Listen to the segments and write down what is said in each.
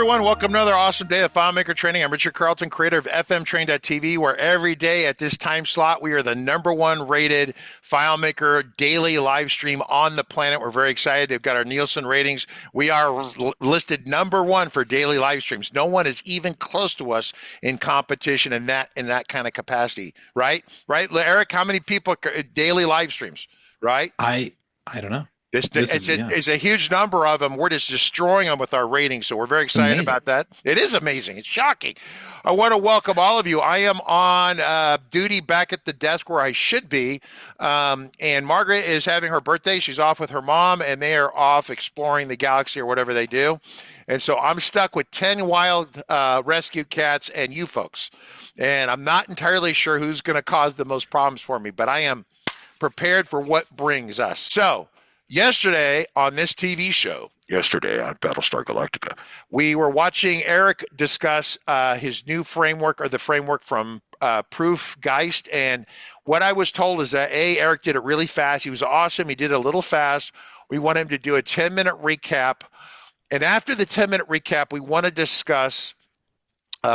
everyone. Welcome to another awesome day of FileMaker training. I'm Richard Carlton, creator of FMTrain.tv, where every day at this time slot, we are the #1 rated FileMaker daily live stream on the planet. We're very excited. They've got our Nielsen ratings. We are listed #1 for daily live streams. No one is even close to us in competition in that kind of capacity, right? Right, Eric? How many people daily live streams, right? I don't know. It's a huge number of them. We're just destroying them with our ratings, so we're very excited Amazing. about that. It is amazing. It's shocking. I want to welcome all of you. I am on duty back at the desk where I should be, and Margaret is having her birthday. She's off with her mom, and they are off exploring the galaxy or whatever they do. And so I'm stuck with 10 wild rescue cats and you folks. And I'm not entirely sure who's going to cause the most problems for me, but I am prepared for what brings us. So, yesterday on this TV show, yesterday on Battlestar Galactica, we were watching Eric discuss his new framework, or the framework from Proof+Geist. And what I was told is that, Eric did it really fast. He was awesome. He did it a little fast. We want him to do a 10-minute recap. And after the 10-minute recap, we want to discuss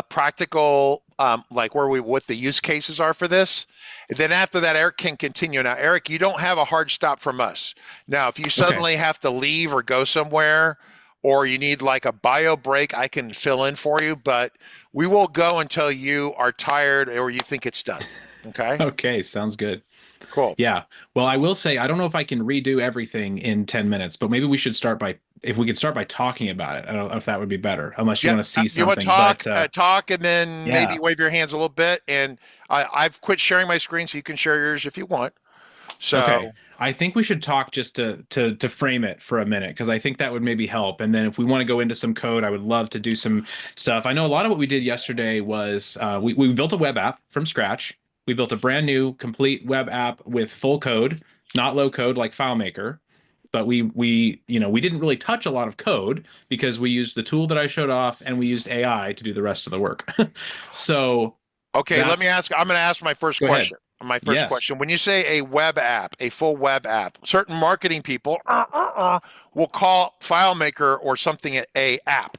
practical, like what the use cases are for this. And then after that, Eric can continue. Now, Eric, you don't have a hard stop from us. Now, if you suddenly have to leave or go somewhere, or you need like a bio break, I can fill in for you, but we will go until you are tired or you think it's done. Okay? Okay, sounds good. Cool. Yeah. Well, I will say, I don't know if I can redo everything in 10 minutes, but maybe we should if we could start by talking about it. I don't know if that would be better, unless you want to see something. You want to talk and then maybe wave your hands a little bit. And I've quit sharing my screen, so you can share yours if you want. So okay. I think we should talk just to frame it for a minute, because I think that would maybe help. And then if we want to go into some code, I would love to do some stuff. I know a lot of what we did yesterday was we built a web app from scratch. We built a brand new complete web app with full code, not low code like FileMaker. But we didn't really touch a lot of code because we used the tool that I showed off, and we used AI to do the rest of the work. So okay, let me ask. I'm going to ask my first question. Ahead. My first question: when you say a web app, a full web app, certain marketing people will call FileMaker or something a app.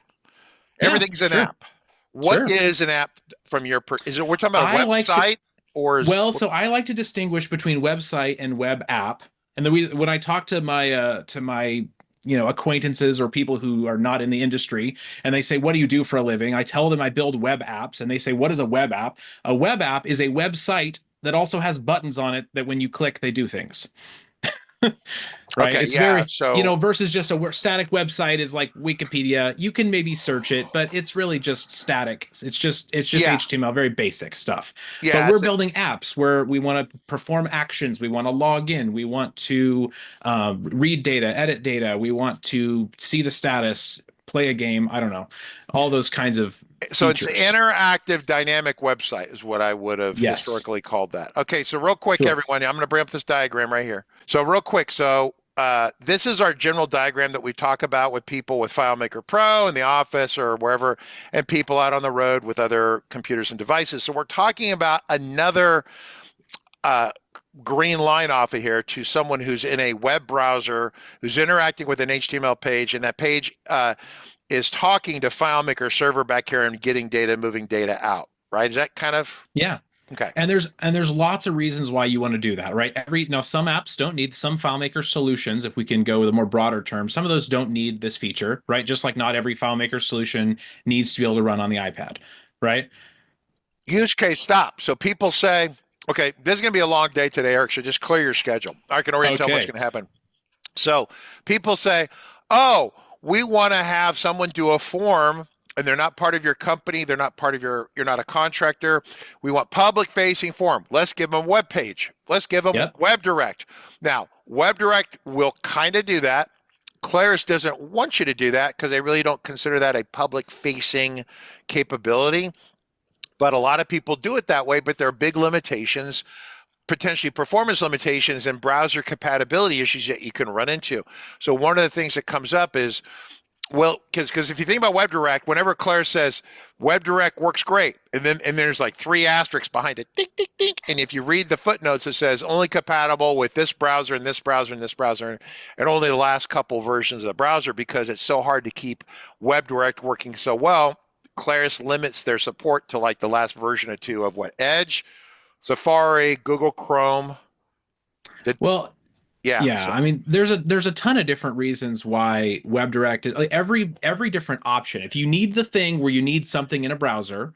Everything's an app. What is an app from your? Is it we're talking about a website or? So I like to distinguish between website and web app. And when I talk to my acquaintances or people who are not in the industry, and they say, "What do you do for a living?" I tell them I build web apps, and they say, "What is a web app?" A web app is a website that also has buttons on it that when you click, they do things. Right? Okay, it's versus just a static website is like Wikipedia. You can maybe search it, but it's really just static. It's just HTML, very basic stuff. Yeah, but we're building apps where we want to perform actions. We want to log in. We want to read data, edit data. We want to see the status, play a game. I don't know, all those kinds of So features. It's interactive dynamic website is what I would have historically called that. Okay, so real quick, everyone, I'm going to bring up this diagram right here. So real quick, this is our general diagram that we talk about with people with FileMaker Pro in the office or wherever, and people out on the road with other computers and devices. So we're talking about another green line off of here to someone who's in a web browser, who's interacting with an HTML page, and that page is talking to FileMaker server back here and getting data, moving data out, right? Is that kind of? Yeah. Okay. And there's lots of reasons why you want to do that, right? Now some apps don't need some FileMaker solutions. If we can go with a more broader term, some of those don't need this feature, right? Just like not every FileMaker solution needs to be able to run on the iPad, right? Use case stop. So people say, okay, this is going to be a long day today, Eric, so just clear your schedule. I can already tell what's going to happen. So people say, oh, we want to have someone do a form, and they're not part of your company. They're not part of you're not a contractor. We want public facing form. Let's give them a web page. Let's give them WebDirect. Now, WebDirect will kind of do that. Claris doesn't want you to do that because they really don't consider that a public facing capability. But a lot of people do it that way, but there are big limitations, potentially performance limitations and browser compatibility issues that you can run into. So one of the things that comes up is Well, because if you think about WebDirect, whenever Claire says WebDirect works great, and there's like three asterisks behind it, ding, ding, ding. And if you read the footnotes, it says only compatible with this browser and this browser and this browser, and only the last couple versions of the browser because it's so hard to keep WebDirect working so well. Claris limits their support to like the last version or two of what Edge, Safari, Google Chrome. Well, Yeah. yeah, So I mean, there's a ton of different reasons why WebDirect is like every different option. If you need the thing where you need something in a browser,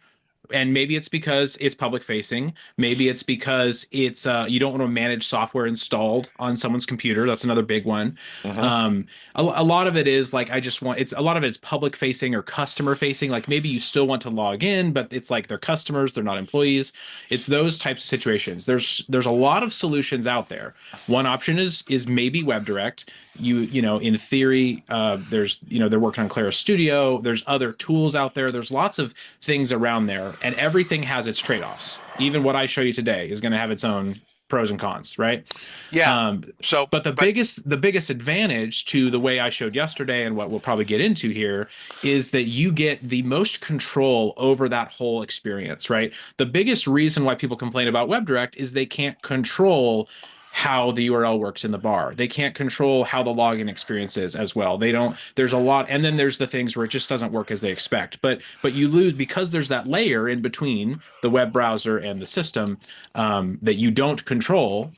and maybe it's because it's public facing, maybe it's because it's you don't want to manage software installed on someone's computer. That's another big one. mhm. A lot of it is like I just want it's a lot of it's public facing or customer facing. Like maybe you still want to log in, but it's like they're customers, they're not employees. It's those types of situations. There's a lot of solutions out there. One option is maybe WebDirect. You know, in theory, there's they're working on Claris Studio. There's other tools out there. There's lots of things around there, and everything has its trade-offs. Even what I show you today is going to have its own pros and cons, right? Yeah. Um, So, but the biggest advantage to the way I showed yesterday and what we'll probably get into here is that you get the most control over that whole experience, right? The biggest reason why people complain about WebDirect is they can't control how the URL works in the bar. They can't control how the login experience is as well. They don't, there's a lot, and then there's the things where it just doesn't work as they expect. But you lose because there's that layer in between the web browser and the system that you don't control.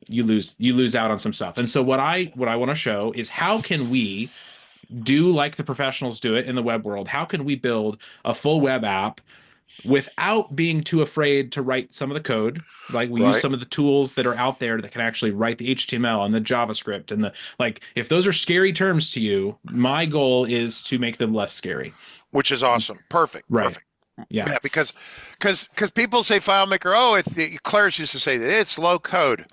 You lose out on some stuff. And so what I want to show is how can we do like the professionals do it in the web world? How can we build a full web app without being too afraid to write some of the code? Like we use right. some of the tools that are out there that can actually write the HTML and the JavaScript and the like. If those are scary terms to you, my goal is to make them less scary. Which is awesome. Perfect. Right. Perfect. Yeah. Yeah, because people say FileMaker, oh, Claris used to say that it's low code.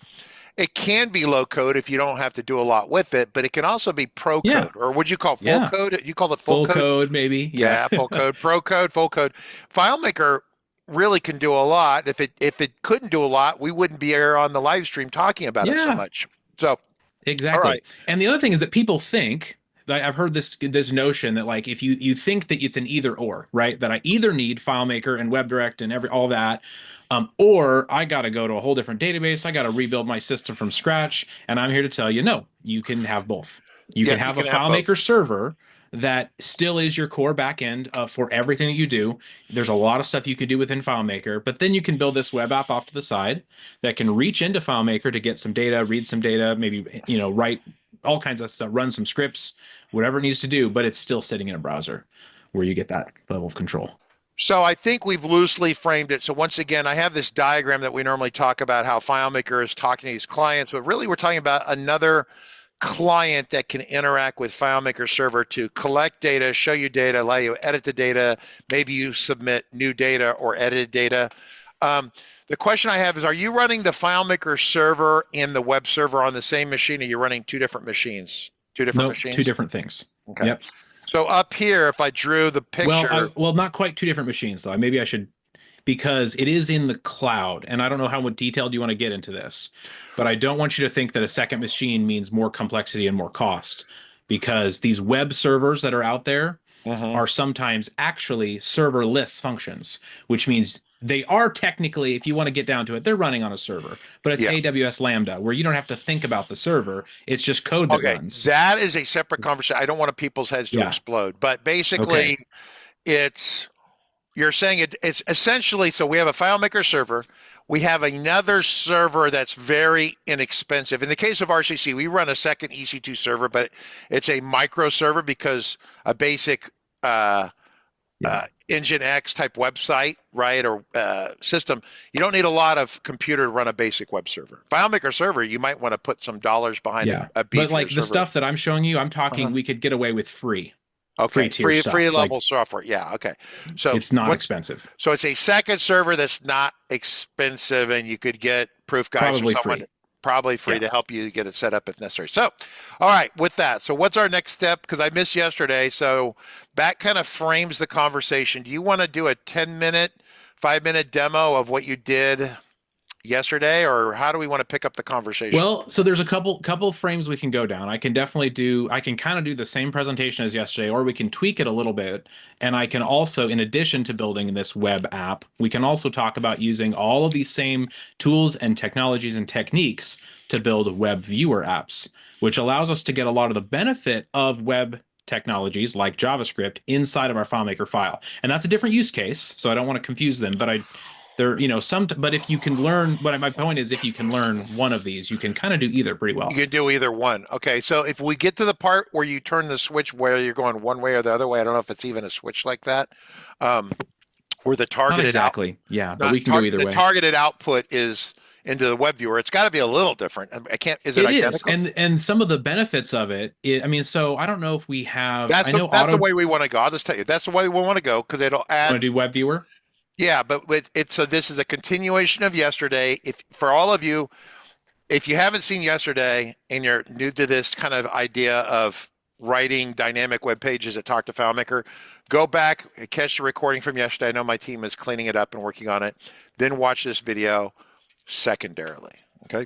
It can be low code if you don't have to do a lot with it, but it can also be pro Yeah. code, or would you call full Yeah. code? You call it full Full code? code, maybe. Yeah. Yeah, full code, pro code, full code. FileMaker really can do a lot. If it couldn't do a lot, we wouldn't be here on the live stream talking about it so Yeah. much. So, all Exactly. right. And the other thing is that people think I've heard this notion that like if you think that it's an either or, right? That I either need FileMaker and WebDirect and all that, or I got to go to a whole different database. I got to rebuild my system from scratch. And I'm here to tell you, no, you can have both. You Yeah, can you have a can have both. FileMaker server that still is your core backend for everything that you do. There's a lot of stuff you can do within FileMaker, but then you can build this web app off to the side that can reach into FileMaker to get some data, read some data, maybe write all kinds of stuff, run some scripts, whatever it needs to do, but it's still sitting in a browser where you get that level of control. So I think we've loosely framed it. So once again, I have this diagram that we normally talk about how FileMaker is talking to these clients, but really we're talking about another client that can interact with FileMaker server to collect data, show you data, allow you to edit the data, maybe you submit new data or edited data. The question I have is, are you running the FileMaker server and the web server on the same machine, or are you running two different machines? Two different Nope, machines? two different things. Okay. Yep. So up here, if I drew the picture. Well, not quite two different machines though. Maybe I should, because it is in the cloud, and I don't know how detailed you want to get into this, but I don't want you to think that a second machine means more complexity and more cost, because these web servers that are out there are sometimes actually serverless functions, which means they are technically, if you want to get down to it, they're running on a server, but it's Yeah. AWS Lambda, where you don't have to think about the server. It's just code that Okay, runs. that is a separate conversation. I don't want people's heads to Yeah. explode, but basically, Okay. you're saying it's essentially, so we have a FileMaker server. We have another server that's very inexpensive. In the case of RCC, we run a second EC2 server, but it's a micro server because a basic Nginx type website, right, or system, you don't need a lot of computer to run a basic web server. FileMaker server, you might want to put some dollars behind Yeah. a But beefier like the server. stuff that I'm showing you, I'm talking we could get away with free. Okay, tier stuff. free Like, level software. Yeah, okay. So it's not expensive. So it's a second server that's not expensive, and you could get Proof+Geist or Probably someone free. probably free Yeah. to help you get it set up if necessary. So, all right, with that, so what's our next step? Because I missed yesterday, so that kind of frames the conversation. Do you want to do a 10-minute, 5-minute demo of what you did yesterday, or how do we want to pick up the conversation? Well, so there's a couple frames we can go down. I can kind of do the same presentation as yesterday, or we can tweak it a little bit. And I can also, in addition to building this web app, we can also talk about using all of these same tools and technologies and techniques to build web viewer apps, which allows us to get a lot of the benefit of web technologies like JavaScript inside of our FileMaker file. And that's a different use case, so I don't want to confuse them, but but if you can learn, my point is, if you can learn one of these, you can kind of do either pretty well. You can do either one. Okay, so if we get to the part where you turn the switch where you're going one way or the other way, I don't know if it's even a switch like that, where the targeted Not exactly, yeah, but we can go either way. The targeted output is into the web viewer. It's got to be a little different. I can't. Is it identical? And some of the benefits of it, I mean, so I don't know if we have. That's the way we want to go. I'll just tell you, that's the way we want to go because it'll add. Want to do web viewer? Yeah, but so this is a continuation of yesterday. If for all of you, if you haven't seen yesterday and you're new to this kind of idea of writing dynamic web pages that talk to FileMaker, go back and catch the recording from yesterday. I know my team is cleaning it up and working on it. Then watch this video secondarily. Okay.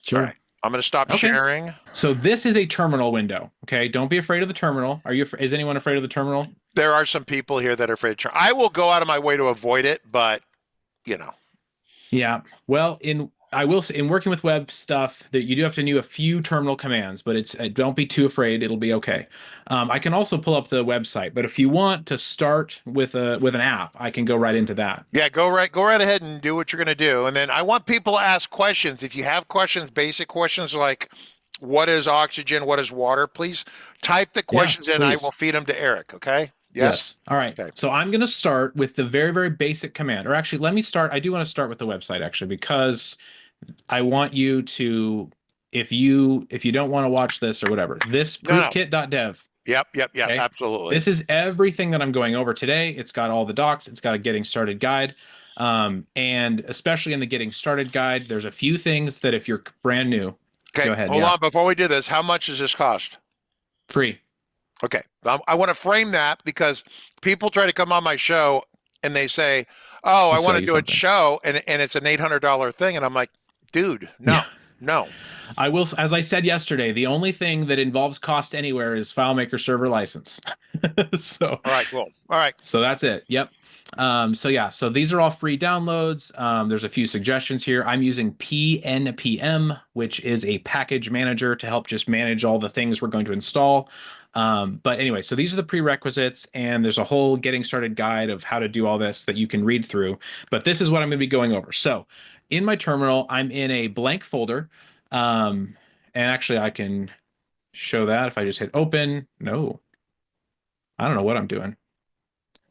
Sure. All right. I'm going to stop sharing. So this is a terminal window. Okay. Don't be afraid of the terminal. Is anyone afraid of the terminal? There are some people here that are afraid of terminal. I will go out of my way to avoid it, but you know. Yeah. Well, I will say in working with web stuff that you do have to know a few terminal commands, but don't be too afraid. It'll be okay. I can also pull up the website, but if you want to start with an app, I can go right into that. Yeah, go right ahead and do what you're going to do. And then I want people to ask questions. If you have questions, basic questions like what is oxygen, what is water, please type the questions in. I will feed them to Eric. Okay. Yes. All right. Okay. So I'm going to start with the very, very basic command, or actually let me start. I do want to start with the website actually, because I want you to, if you don't want to watch this or whatever, this proofkit.dev. Yep. Okay? Absolutely. This is everything that I'm going over today. It's got all the docs. It's got a getting started guide. And especially in the getting started guide, there's a few things that if you're brand new, okay, go ahead. Hold on. Before we do this, how much does this cost? Free. Okay. I want to frame that because people try to come on my show and they say, oh, I want to do a show and it's an $800 thing. And I'm like, dude, no. I will, as I said yesterday, the only thing that involves cost anywhere is FileMaker server license. So all right, cool. All right. So that's it. Yep. So these are all free downloads. There's a few suggestions here. I'm using PNPM, which is a package manager to help just manage all the things we're going to install. But anyway, so these are the prerequisites, and there's a whole getting started guide of how to do all this that you can read through. But this is what I'm going to be going over. So in my terminal, I'm in a blank folder. And actually I can show that if I just hit open. No, I don't know what I'm doing.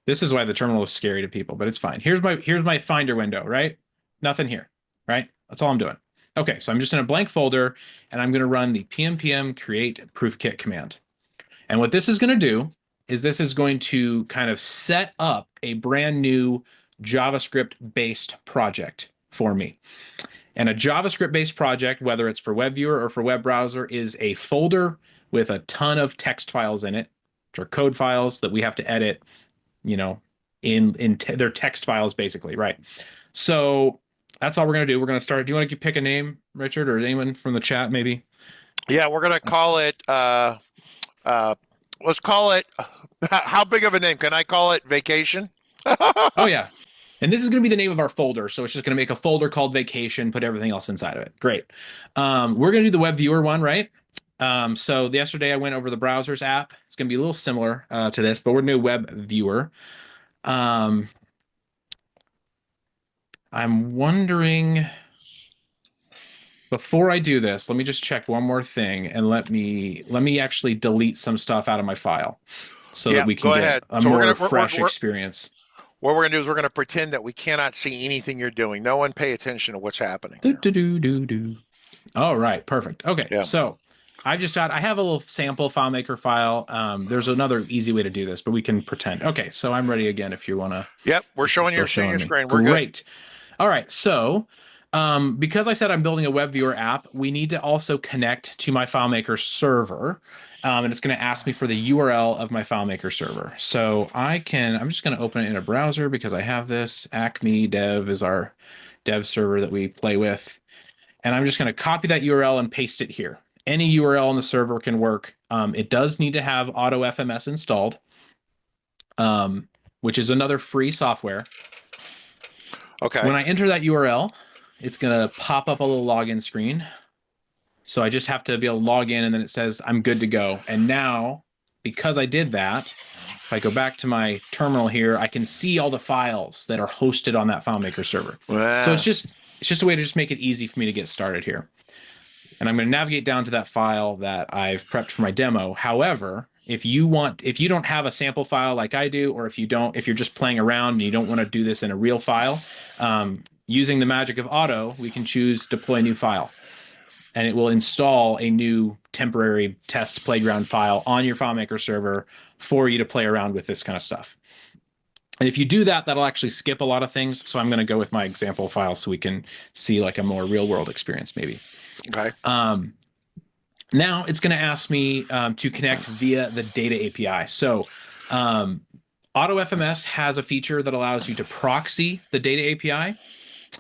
This is why the terminal is scary to people, but it's fine. Here's my Finder window, right? Nothing here, right? That's all I'm doing. Okay, so I'm just in a blank folder, and I'm going to run the pnpm create proofkit command. And what this is going to do is this is going to kind of set up a brand new JavaScript-based project for me. And a JavaScript-based project, whether it's for WebViewer or for web browser, is a folder with a ton of text files in it, which are code files that we have to edit, you know, they're text files basically, right? So that's all we're going to do. We're going to start. Do you want to pick a name, Richard, or anyone from the chat maybe? Yeah, we're going to call it, let's call it, how big of a name? Can I call it vacation? Oh, yeah. And this is going to be the name of our folder. So it's just going to make a folder called vacation, put everything else inside of it. Great. We're going to do the web viewer one, right? So yesterday I went over the browsers app. It's going to be a little similar to this, but we're going to do web viewer. I'm wondering, before I do this, let me just check one more thing, and let me actually delete some stuff out of my file so that we can get a more fresh experience. What we're going to do is we're going to pretend that we cannot see anything you're doing. No one pay attention to what's happening. All right, perfect. Okay, so I have a little sample FileMaker file. There's another easy way to do this, but we can pretend. Okay, so I'm ready again if you want to. Yep, we're showing your screen. We're great. All right, so because I said I'm building a web viewer app, we need to also connect to my FileMaker server. And it's going to ask me for the URL of my FileMaker server. So I'm just going to open it in a browser because I have this. Acme Dev is our dev server that we play with. And I'm just going to copy that URL and paste it here. Any URL on the server can work. It does need to have auto FMS installed, which is another free software. Okay. When I enter that URL, it's going to pop up a little login screen. So I just have to be able to log in, and then it says I'm good to go. And now, because I did that, if I go back to my terminal here, I can see all the files that are hosted on that FileMaker server. So it's just a way to just make it easy for me to get started here. And I'm going to navigate down to that file that I've prepped for my demo. However, if you don't have a sample file like I do, or if you're just playing around and you don't want to do this in a real file, using the magic of auto, we can choose deploy new file. And it will install a new temporary test playground file on your FileMaker server for you to play around with this kind of stuff. And if you do that, that'll actually skip a lot of things. So I'm going to go with my example file so we can see like a more real world experience maybe. Okay. Now it's going to ask me to connect via the data API. So AutoFMS has a feature that allows you to proxy the data API.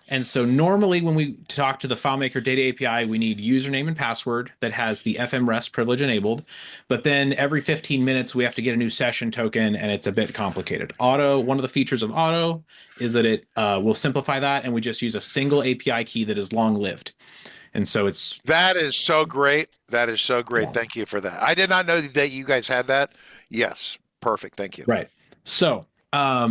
And so normally when we talk to the FileMaker data API, we need username and password that has the FMREST privilege enabled. But then every 15 minutes, we have to get a new session token, and it's a bit complicated. Auto, one of the features of Auto is that it will simplify that, and we just use a single API key that is long-lived. And so that is so great. That is so great. Thank you for that. I did not know that you guys had that. Yes. Perfect. Thank you. Right. So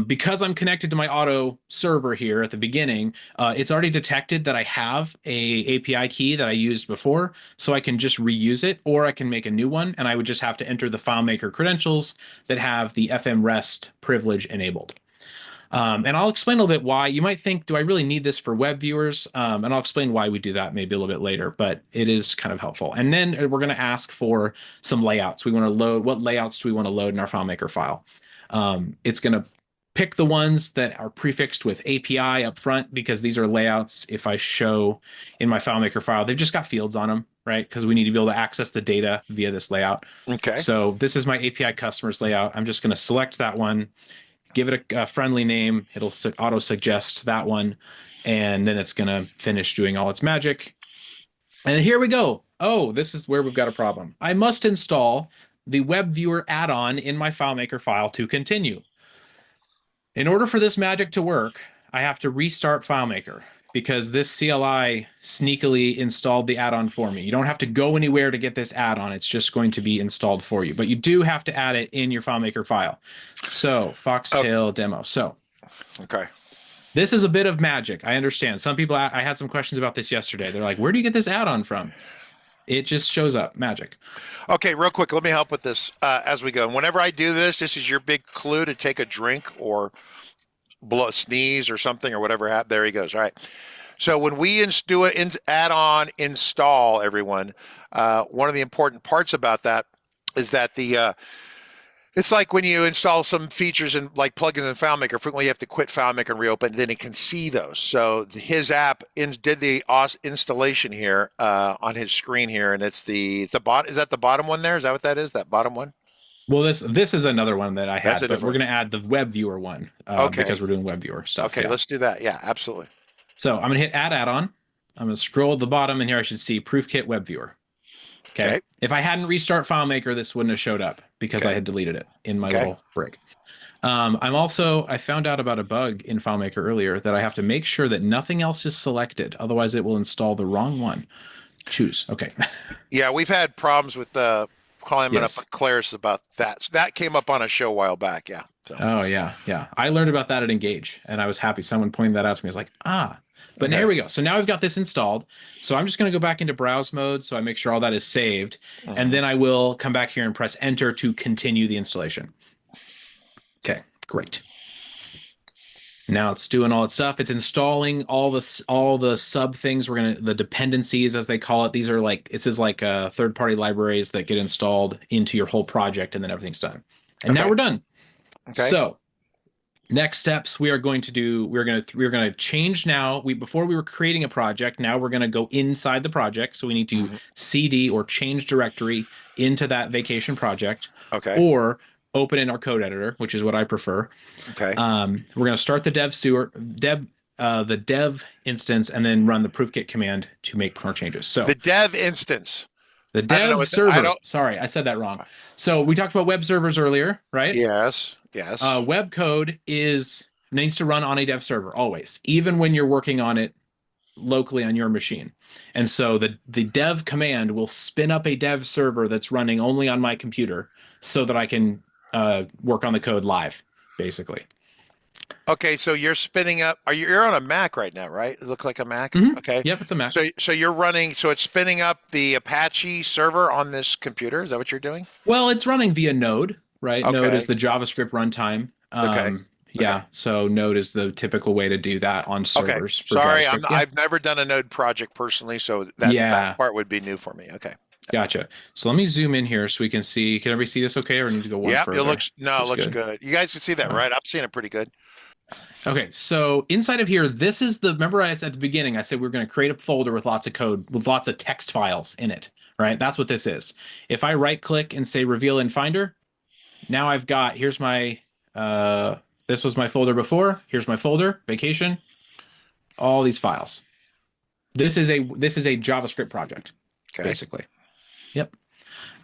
because I'm connected to my auto server here at the beginning, it's already detected that I have a API key that I used before, so I can just reuse it, or I can make a new one, and I would just have to enter the FileMaker credentials that have the FMREST privilege enabled. And I'll explain a little bit why. You might think, do I really need this for web viewers? And I'll explain why we do that maybe a little bit later, but it is kind of helpful. And then we're going to ask for some layouts. We want to load, what layouts do we want to load in our FileMaker file? It's going to pick the ones that are prefixed with API up front, because these are layouts. If I show in my FileMaker file, they've just got fields on them, right? Because we need to be able to access the data via this layout. Okay. So this is my API customers layout. I'm just going to select that one, give it a friendly name. It'll auto suggest that one, and then it's going to finish doing all its magic. And then here we go. Oh, this is where we've got a problem. I must install the web viewer add-on in my FileMaker file to continue. In order for this magic to work, I have to restart FileMaker, because this CLI sneakily installed the add-on for me. You don't have to go anywhere to get this add-on. It's just going to be installed for you. But you do have to add it in your FileMaker file. So Foxtail demo. So okay. This is a bit of magic. I understand. Some people, I had some questions about this yesterday. They're like, where do you get this add-on from? It just shows up. Magic. Okay, real quick, let me help with this as we go. And whenever I do this, this is your big clue to take a drink or sneeze or something or whatever. There he goes. All right. So when we do an add-on install, everyone, one of the important parts about that is that it's like when you install some features and like plugins in FileMaker, frequently you have to quit FileMaker and reopen, then it can see those. So his app did the installation here on his screen here, and it's the bot. Is that the bottom one there? Is that what that is? That bottom one? Well, this is another one that I had, but we're going to add the web viewer one because we're doing web viewer stuff. Okay, let's do that. Yeah, absolutely. So I'm going to hit add add-on. I'm going to scroll to the bottom, and here I should see ProofKit web viewer. Okay. If I hadn't restart FileMaker, this wouldn't have showed up because I had deleted it in my little break. I found out about a bug in FileMaker earlier that I have to make sure that nothing else is selected. Otherwise, it will install the wrong one. Choose. Okay. Yeah, we've had problems with climbing up Claris about that. So that came up on a show a while back. Yeah. So. Oh, yeah. Yeah. I learned about that at Engage, and I was happy. Someone pointed that out to me. I was like, But here we go. So now I've got this installed. So I'm just going to go back into browse mode. So I make sure all that is saved. And then I will come back here and press enter to continue the installation. Okay, great. Now it's doing all its stuff. It's installing all the sub things. The dependencies, as they call it. These are like, it says like third-party libraries that get installed into your whole project, and then everything's done. And now we're done. Okay. So next steps we're going to change now. Before we were creating a project, now we're going to go inside the project. So we need to CD or change directory into that vacation project. Okay. Or open in our code editor, which is what I prefer. Okay. We're going to start the dev the dev instance and then run the proofkit command to make more changes. So The dev instance. the I don't know dev what I server, don't. sorry, I said that wrong. So we talked about web servers earlier, right? Yes, yes. Web code needs to run on a dev server always, even when you're working on it locally on your machine. And so the dev command will spin up a dev server that's running only on my computer so that I can work on the code live, basically. Okay, so you're spinning up. You're on a Mac right now, right? It looks like a Mac. Okay. Yep, it's a Mac. So you're running. So it's spinning up the Apache server on this computer. Is that what you're doing? Well, it's running via Node, right? Node is Okay. the JavaScript runtime. Okay. Okay. Yeah, so Node is the typical way to do that on Okay. servers for Sorry, JavaScript. Yeah. I've never done a Node project personally, so that Yeah, part would be new for me. Okay. gotcha. So let me zoom in here so we can see. Can everybody see this okay, or need to go one Yeah, further? it looks good. You guys can see that, right? I'm seeing it pretty good. Okay, so inside of here, this is remember I said at the beginning, I said we're going to create a folder with lots of code, with lots of text files in it, right? That's what this is. If I right click and say reveal in Finder, now I've got, here's my, this was my folder before, here's my folder, vacation, all these files. This is a JavaScript project, basically. Yep.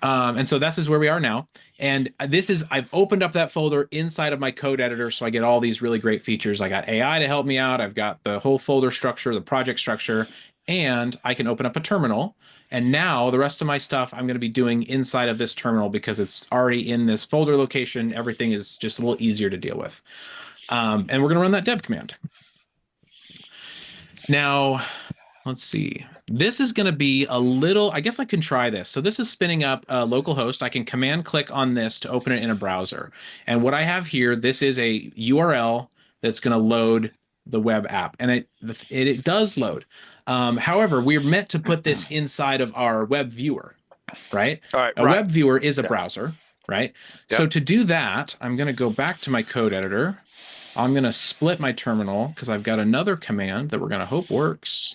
And so this is where we are now. And I've opened up that folder inside of my code editor. So I get all these really great features. I got AI to help me out. I've got the whole folder structure, the project structure, and I can open up a terminal. And now the rest of my stuff I'm going to be doing inside of this terminal because it's already in this folder location. Everything is just a little easier to deal with. And we're going to run that dev command. Now, let's see. This is going to be a little, I guess I can try this. So this is spinning up a local host. I can command click on this to open it in a browser. And what I have here, this is a URL that's going to load the web app. And it does load. However, we're meant to put this inside of our web viewer, right? All right, a web viewer is a browser, right? Yep. So to do that, I'm going to go back to my code editor. I'm going to split my terminal because I've got another command that we're going to hope works.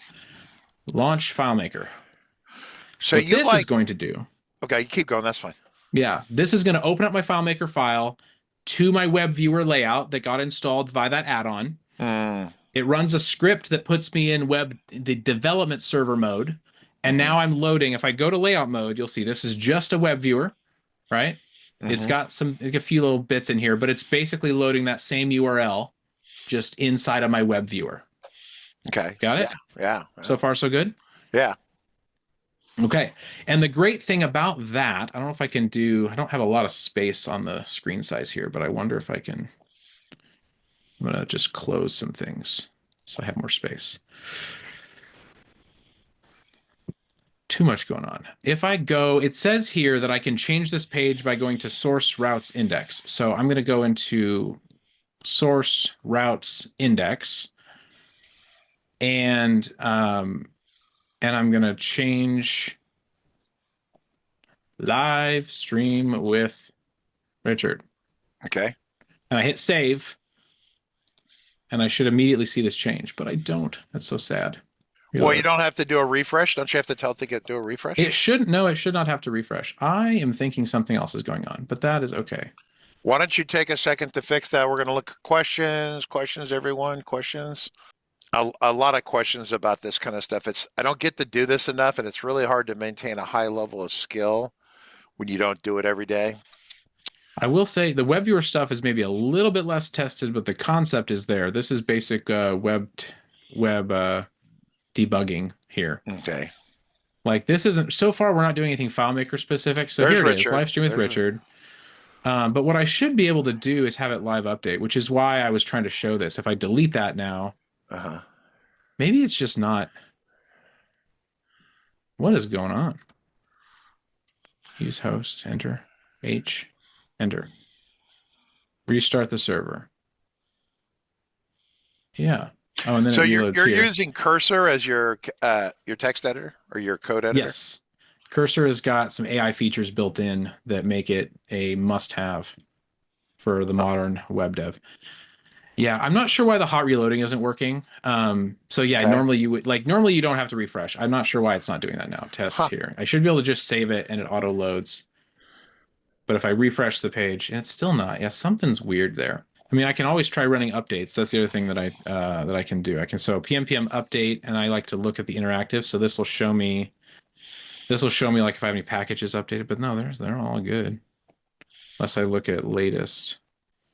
Launch FileMaker. So what this is going to do. Okay, you keep going. That's fine. Yeah, this is going to open up my FileMaker file to my web viewer layout that got installed via that add-on. It runs a script that puts me in the development server mode. And now I'm loading. If I go to layout mode, you'll see this is just a web viewer, right? It's got a few little bits in here, but it's basically loading that same URL just inside of my web viewer. Okay. Got it? Yeah. So far, so good? Yeah. Okay. And the great thing about that, I don't know if I don't have a lot of space on the screen size here, but I wonder if I can, I'm going to just close some things so I have more space. Too much going on. If I go, it says here that I can change this page by going to source routes index. So I'm going to go into source routes index. And I'm going to change live stream with Richard. Okay. And I hit save. And I should immediately see this change, but I don't. That's so sad. Really. Well, you don't have to do a refresh. Don't you have to tell it to do a refresh? It should not have to refresh. I am thinking something else is going on, but that is okay. Why don't you take a second to fix that? We're going to look at questions, everyone, questions. A lot of questions about this kind of stuff. I don't get to do this enough, and it's really hard to maintain a high level of skill when you don't do it every day. I will say the web viewer stuff is maybe a little bit less tested, but the concept is there. This is basic web debugging here. Okay. Like this isn't, so far we're not doing anything FileMaker specific. So here it is, live stream with Richard. But what I should be able to do is have it live update, which is why I was trying to show this. If I delete that now, maybe it's just not. What is going on? Use host, enter, H, enter. Restart the server. Yeah. Oh, and then so you're using Cursor as your text editor or your code editor? Yes. Cursor has got some AI features built in that make it a must-have for the modern web dev. Yeah, I'm not sure why the hot reloading isn't working. So yeah, normally you don't have to refresh. I'm not sure why it's not doing that now. Test here. I should be able to just save it and it auto loads. But if I refresh the page, and it's still not. Yeah, something's weird there. I mean, I can always try running updates. That's the other thing that I can do. I can so pm update, and I like to look at the interactive. So this will show me like if I have any packages updated. But no, they're all good. Unless I look at latest.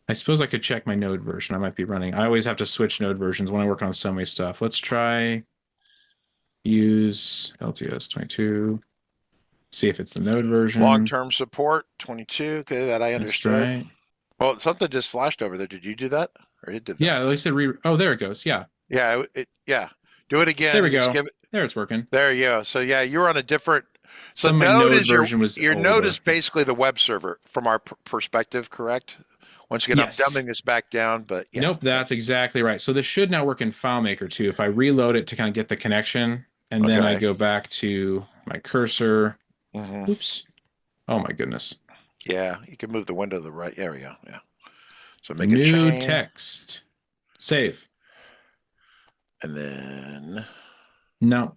I suppose I could check my node version. I might be running. I always have to switch node versions when I work on so many stuff. Let's try use LTS 22. See if it's the node version. Long-term support 22. Okay, that I understood. That's right. Well, something just flashed over there. Did you do that, or it did that? Yeah, at least oh, there it goes. Yeah. Yeah. Yeah. Do it again. There we go. Give it, There it's working. there you go. So yeah, you're on a different. So Some of my node node is your version was node older. is basically the web server from our perspective, correct? Once again, Yes. I'm dumbing this back down, but yeah. Nope, that's exactly right. So this should now work in FileMaker too. If I reload it to kind of get the connection, and then I Okay. go back to my cursor. Mhm. Oops. Oh my goodness. Yeah, you can move the window to the right. There we go. Yeah. So make a New chain, text. Save. and then No.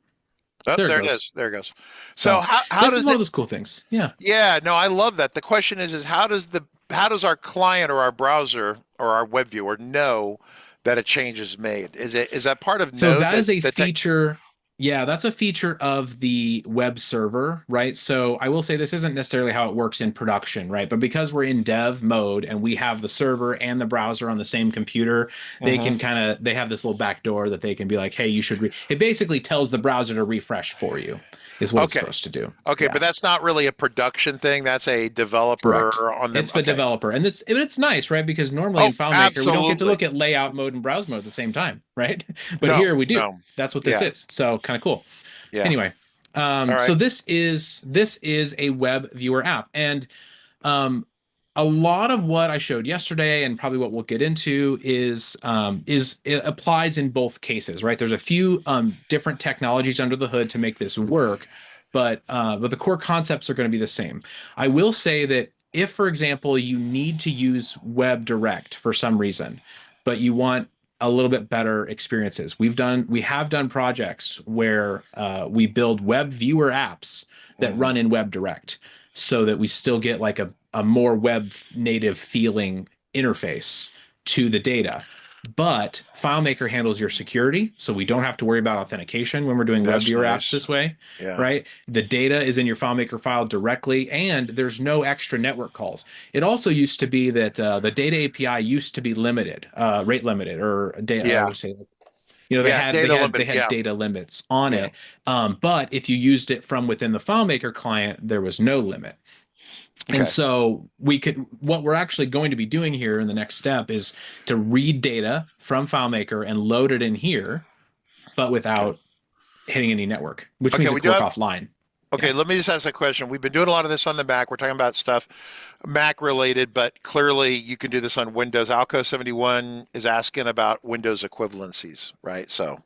oh, There it there it goes. is. There it goes. So how this does is one it? of those cool things. Yeah. Yeah, no, I love that. The question is how does our client or our browser or our web viewer know that a change is made? Is that part of So Node that is a that feature. Yeah, that's a feature of the web server, right? So I will say this isn't necessarily how it works in production, right? But because we're in dev mode and we have the server and the browser on the same computer, they Mhm. can they have this little back door that they can be like, hey, you should it basically tells the browser to refresh for you, is what it's Okay. supposed to do. Okay, Yeah. but that's not really a production thing. That's a Correct. developer on the It's the okay. developer, and it's nice, right? Because normally Oh, in FileMaker we don't get to absolutely. look at layout mode and browse mode at the same time, right? But No, here we do. no. That's what this Yeah, is. So kind of cool. yeah. Anyway, All so right. this is a web viewer app, and um, a lot of what I showed yesterday, and probably what we'll get into, is it applies in both cases, right? There's a few different technologies under the hood to make this work, but the core concepts are going to be the same. I will say that if, for example, you need to use Web Direct for some reason, but you want a little bit better experiences. We have done projects where we build web viewer apps that Mhm. run in Web Direct, so that we still get like a more web native feeling interface to the data. But FileMaker handles your security, so we don't have to worry about authentication when we're doing web That's viewer apps nice. this way, Yeah. right? The data is in your FileMaker file directly, and there's no extra network calls. It also used to be that the data API used to be limited, rate limited, or Yeah. say, Yeah, data they limit. had Yeah. data limits on Yeah. it. But if you used it from within the FileMaker client, there was no limit. And Okay. so what we're actually going to be doing here in the next step is to read data from FileMaker and load it in here, but Okay. without hitting any network, which Okay, means it we can do work have offline. okay, Yeah. let me just ask a question. We've been doing a lot of this on the Mac. We're talking about stuff Mac related, but clearly you can do this on Windows. Alco 71 is asking about Windows equivalencies, right? So,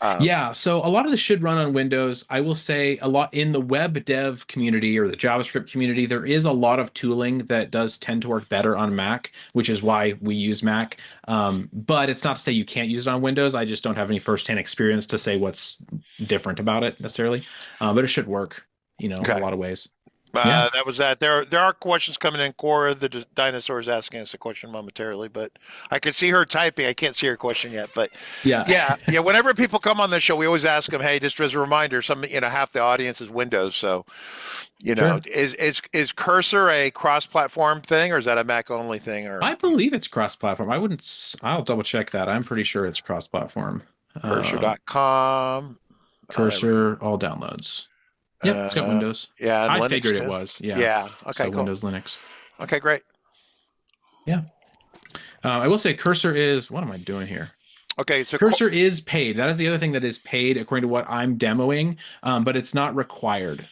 um, Yeah, so a lot of this should run on Windows. I will say a lot in the web dev community or the JavaScript community, there is a lot of tooling that does tend to work better on Mac, which is why we use Mac. But it's not to say you can't use it on Windows. I just don't have any firsthand experience to say what's different about it necessarily. But it should work, in a okay. lot of ways. Yeah, That was that. There are questions coming in. Cora, the dinosaur, is asking us a question momentarily, but I can see her typing. I can't see her question yet, but yeah. yeah. Whenever people come on the show, we always ask them, "Hey, just as a reminder, half the audience is Windows, so Sure. is Cursor a cross-platform thing, or is that a Mac only thing, or I believe it's cross-platform. I'll double check that. I'm pretty sure it's cross-platform. Um, Cursor.com? Cursor, all downloads. Yep, it's got Uh, Windows. yeah, and I Linux figured it too. was. Yeah. Yeah. Okay. So Cool. Windows, Linux. Okay. Great. Yeah. I will say Cursor is, what am I doing here? Okay. So Cursor is paid. That is the other thing that is paid according to what I'm demoing, but it's not required.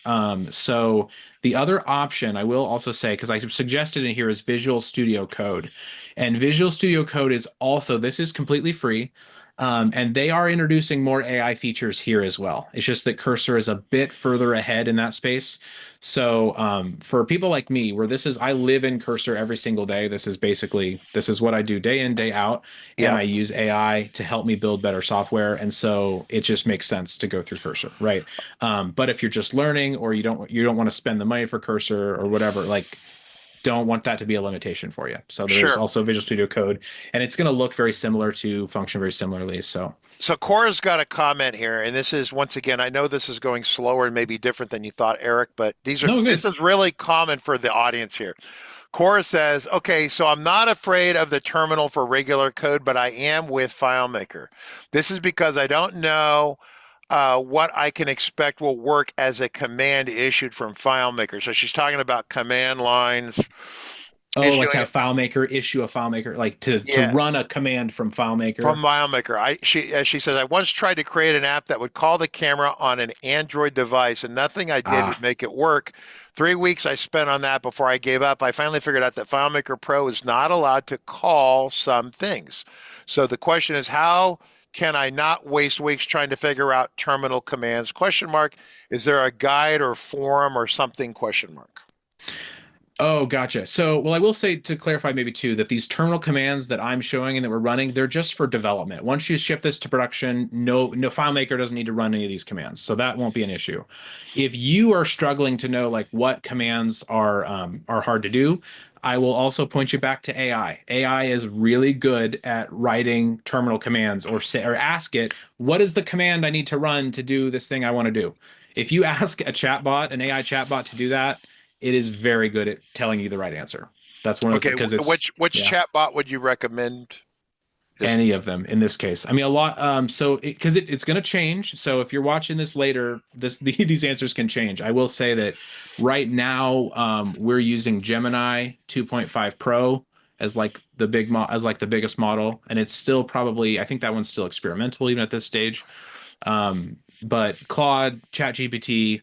So the other option I will also say, because I suggested in here, is Visual Studio Code. And Visual Studio Code is also, this is completely free. And they are introducing more AI features here as well. It's just that Cursor is a bit further ahead in that space. So for people like me, where I live in Cursor every single day. This is what I do day in, day out, and yeah. I use AI to help me build better software. And so it just makes sense to go through Cursor, right? But if you're just learning, or you don't want to spend the money for Cursor or whatever, like don't want that to be a limitation for you. So there is Sure. also Visual Studio Code, and it's going to look very similar to function very similarly. So So Cora's got a comment here, and this is once again, I know this is going slower and maybe different than you thought, Eric, but no, this good. is really common for the audience here. Cora says, okay, so I'm not afraid of the terminal for regular code, but I am with FileMaker. This is because I don't know what I can expect will work as a command issued from FileMaker. So she's talking about command lines Oh, like to issuing, have FileMaker issue a FileMaker, like to yeah, run a command from from FileMaker. FileMaker. As she says, I once tried to create an app that would call the camera on an Android device, and nothing I did would Ah, make it work. 3 weeks I spent on that before I gave up. I finally figured out that FileMaker Pro is not allowed to call some things. So the question is, how can I not waste weeks trying to figure out terminal commands? Question mark. Is there a guide or forum or something? Question mark. oh, gotcha. So, well, I will say to clarify maybe too that these terminal commands that I'm showing and that we're running, they're just for development. Once you ship this to production, no FileMaker doesn't need to run any of these commands, so that won't be an issue. If you are struggling to know like what commands are hard to do, I will also point you back to AI. AI is really good at writing terminal commands or say or ask it, what is the command I need to run to do this thing I want to do? If you ask a chatbot, an AI chatbot to do that, it is very good at telling you the right answer. That's one of the Okay, because it's which yeah, chatbot would you recommend? This. any of them in this case. I mean, a lot. So because it's going to change. So if you're watching this later, these answers can change. I will say that right now we're using Gemini 2.5 Pro as like the biggest model, and it's still probably I think that one's still experimental even at this stage. But Claude, ChatGPT,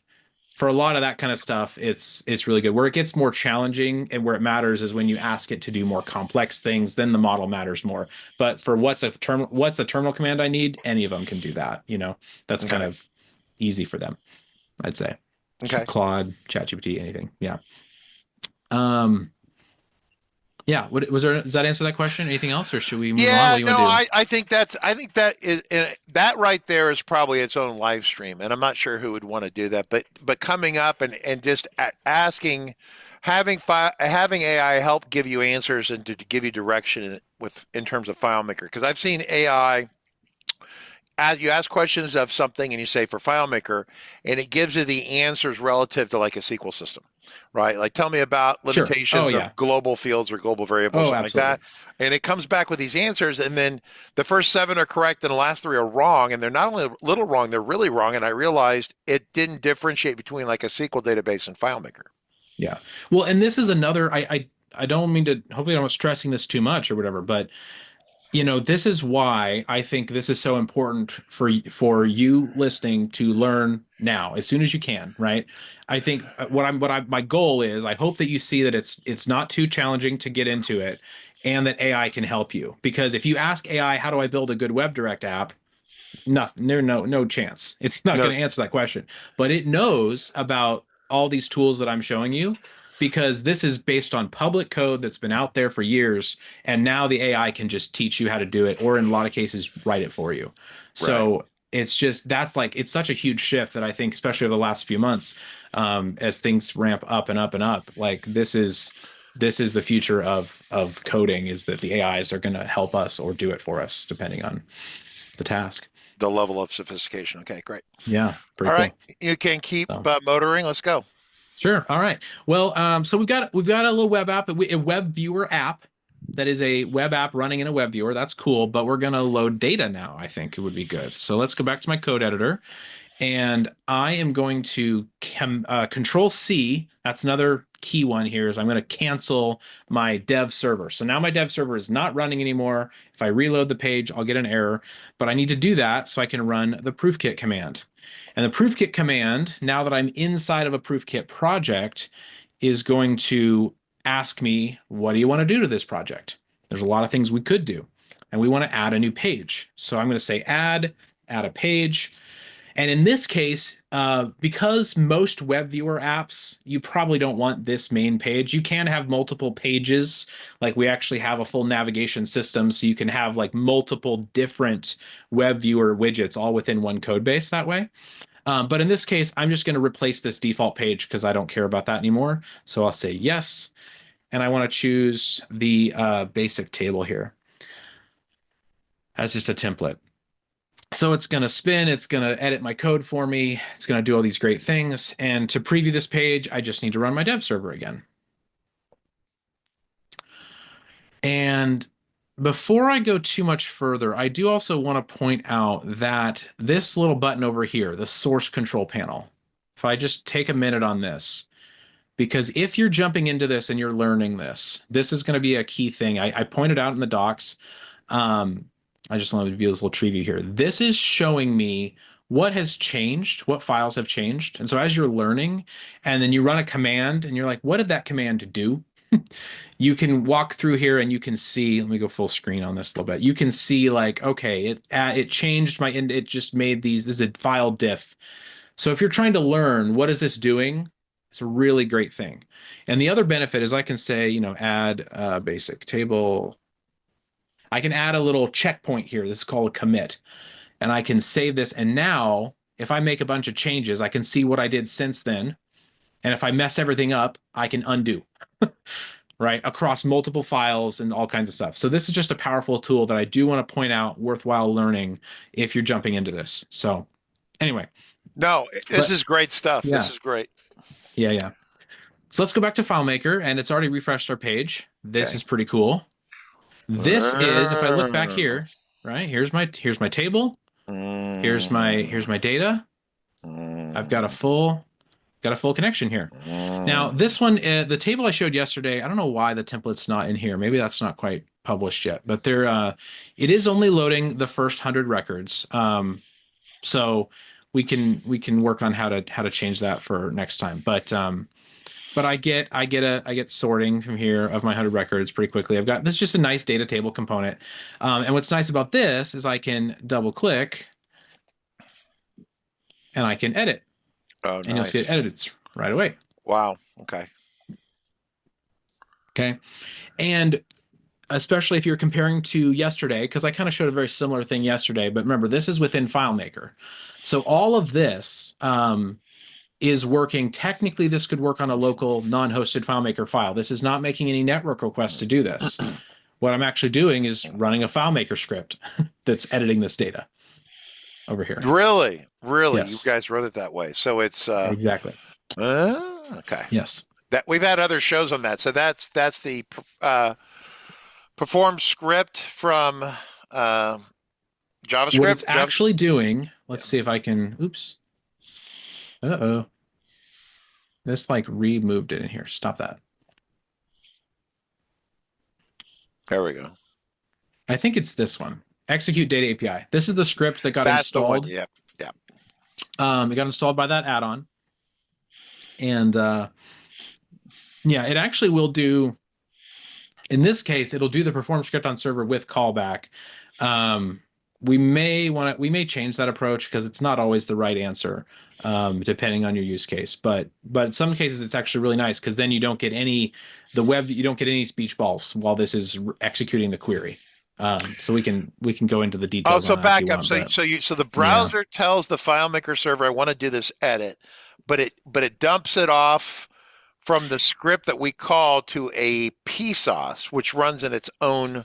for a lot of that kind of stuff, it's really good. Where it gets more challenging and where it matters is when you ask it to do more complex things, then the model matters more. But for what's a terminal command I need, any of them can do that. That's kind Okay. of easy for them, I'd say. Okay. Claude, ChatGPT, anything. Yeah. Um, yeah. What was there? Does that answer that question? Anything else, or should we move on? What Yeah, do you no, want to do? I think that is that right there is probably its own live stream, and I'm not sure who would want to do that, but coming up and just asking, having AI help give you answers and to give you direction in terms of FileMaker, because I've seen AI as you ask questions of something and you say for FileMaker, and it gives you the answers relative to like a SQL system, right? Like tell me about Sure. Oh limitations yeah. of global fields or global variables, Oh, something like absolutely. that. And it comes back with these answers, and then the first seven are correct and the last three are wrong. And they're not only a little wrong, they're really wrong. And I realized it didn't differentiate between like a SQL database and FileMaker. Yeah. Well, and this is another. I don't mean to. Hopefully, I'm not stressing this too much or whatever, but this is why I think this is so important for you listening to learn now as soon as you can, right? I think my goal is I hope that you see that it's not too challenging to get into it and that AI can help you. Because if you ask AI, how do I build a good WebDirect app? Nothing. There's no chance. It's not No, going to answer that question. But it knows about all these tools that I'm showing you because this is based on public code that's been out there for years, and now the AI can just teach you how to do it, or in a lot of cases, write it for you. right. So it's just that's like it's such a huge shift that I think, especially over the last few months, as things ramp up and up and up, like this is the future of coding, is that the AIs are going to help us or do it for us depending on the task. The level of sophistication. Okay, great. Yeah, pretty All right, cool. you can keep So motoring. Let's go. sure. All right. Well, so we've got a little web app, a web viewer app that is a web app running in a web viewer. That's cool, but we're gonna load data now. I think it would be good. So let's go back to my code editor, and I am going to Control C. That's another key one here. Is I'm going to cancel my dev server. So now my dev server is not running anymore. If I reload the page, I'll get an error, but I need to do that so I can run the proofkit command. And the proofkit command, now that I'm inside of a proofkit project, is going to ask me, what do you want to do to this project? There's a lot of things we could do. And we want to add a new page. So I'm going to say add a page. And in this case, because most web viewer apps, you probably don't want this main page. You can have multiple pages. Like we actually have a full navigation system, so you can have like multiple different web viewer widgets all within one code base that way. But in this case, I'm just going to replace this default page because I don't care about that anymore. So I'll say yes. and I want to choose the basic table here as just a template. So it's going to spin, it's going to edit my code for me, it's going to do all these great things. And to preview this page, I just need to run my dev server again. And before I go too much further, I do also want to point out that this little button over here, the source control panel, if I just take a minute on this, because if you're jumping into this and you're learning this, this is going to be a key thing. I pointed out in the docs. I just want to view this little tree view here. This is showing me what has changed, what files have changed. And so as you're learning, and then you run a command and you're like, what did that command do? You can walk through here and you can see, let me go full screen on this a little bit. You can see like, okay, it changed my, it just made these, this is a file diff. So if you're trying to learn, what is this doing? It's a really great thing. And the other benefit is I can say, you know, add a basic table. I can add a little checkpoint here. This is called a commit. And I can save this. And now if I make a bunch of changes, I can see what I did since then. And if I mess everything up, I can undo, right? Across multiple files and all kinds of stuff. So this is just a powerful tool that I do want to point out, worthwhile learning if you're jumping into this. So anyway. No, this is great stuff. Yeah. This is great. Yeah. So let's go back to FileMaker, and it's already refreshed our page. This is pretty cool. This is, if I look back here, right? Here's my table. Here's my data. I've got a full connection here. Now this one, the table I showed yesterday, I don't know why the template's not in here. Maybe that's not quite published yet, but it is only loading the first 100 records. So we can work on how to change that for next time. But I get sorting from here of my 100 records pretty quickly. This is just a nice data table component. And what's nice about this is I can double click and I can edit. Oh, nice. And you'll see it edited right away. Wow. Okay. Okay. And especially if you're comparing to yesterday, because I kind of showed a very similar thing yesterday, but remember, this is within FileMaker. So all of this is working. Technically, this could work on a local non-hosted FileMaker file. This is not making any network requests to do this. What I'm actually doing is running a FileMaker script that's editing this data over here. Really? Yes. You guys wrote it that way. So it's exactly. Okay. Yes. That we've had other shows on that. So that's the perform script from JavaScript. What it's actually doing, let's see if I can, oops. Uh-oh. This like removed it in here. Stop that. There we go. I think it's this one. Execute data API. This is the script that got installed. That's the one. Yeah. It got installed by that add-on. And yeah, it actually will do, in this case, it'll do the perform script on server with callback. We may change that approach because it's not always the right answer, depending on your use case. But in some cases, it's actually really nice because then you don't get any speech balls while this is executing the query. So we can go into the details. Oh, so back up. So the browser tells the FileMaker server, I want to do this edit, but it dumps it off from the script that we call to a PSOS, which runs in its own,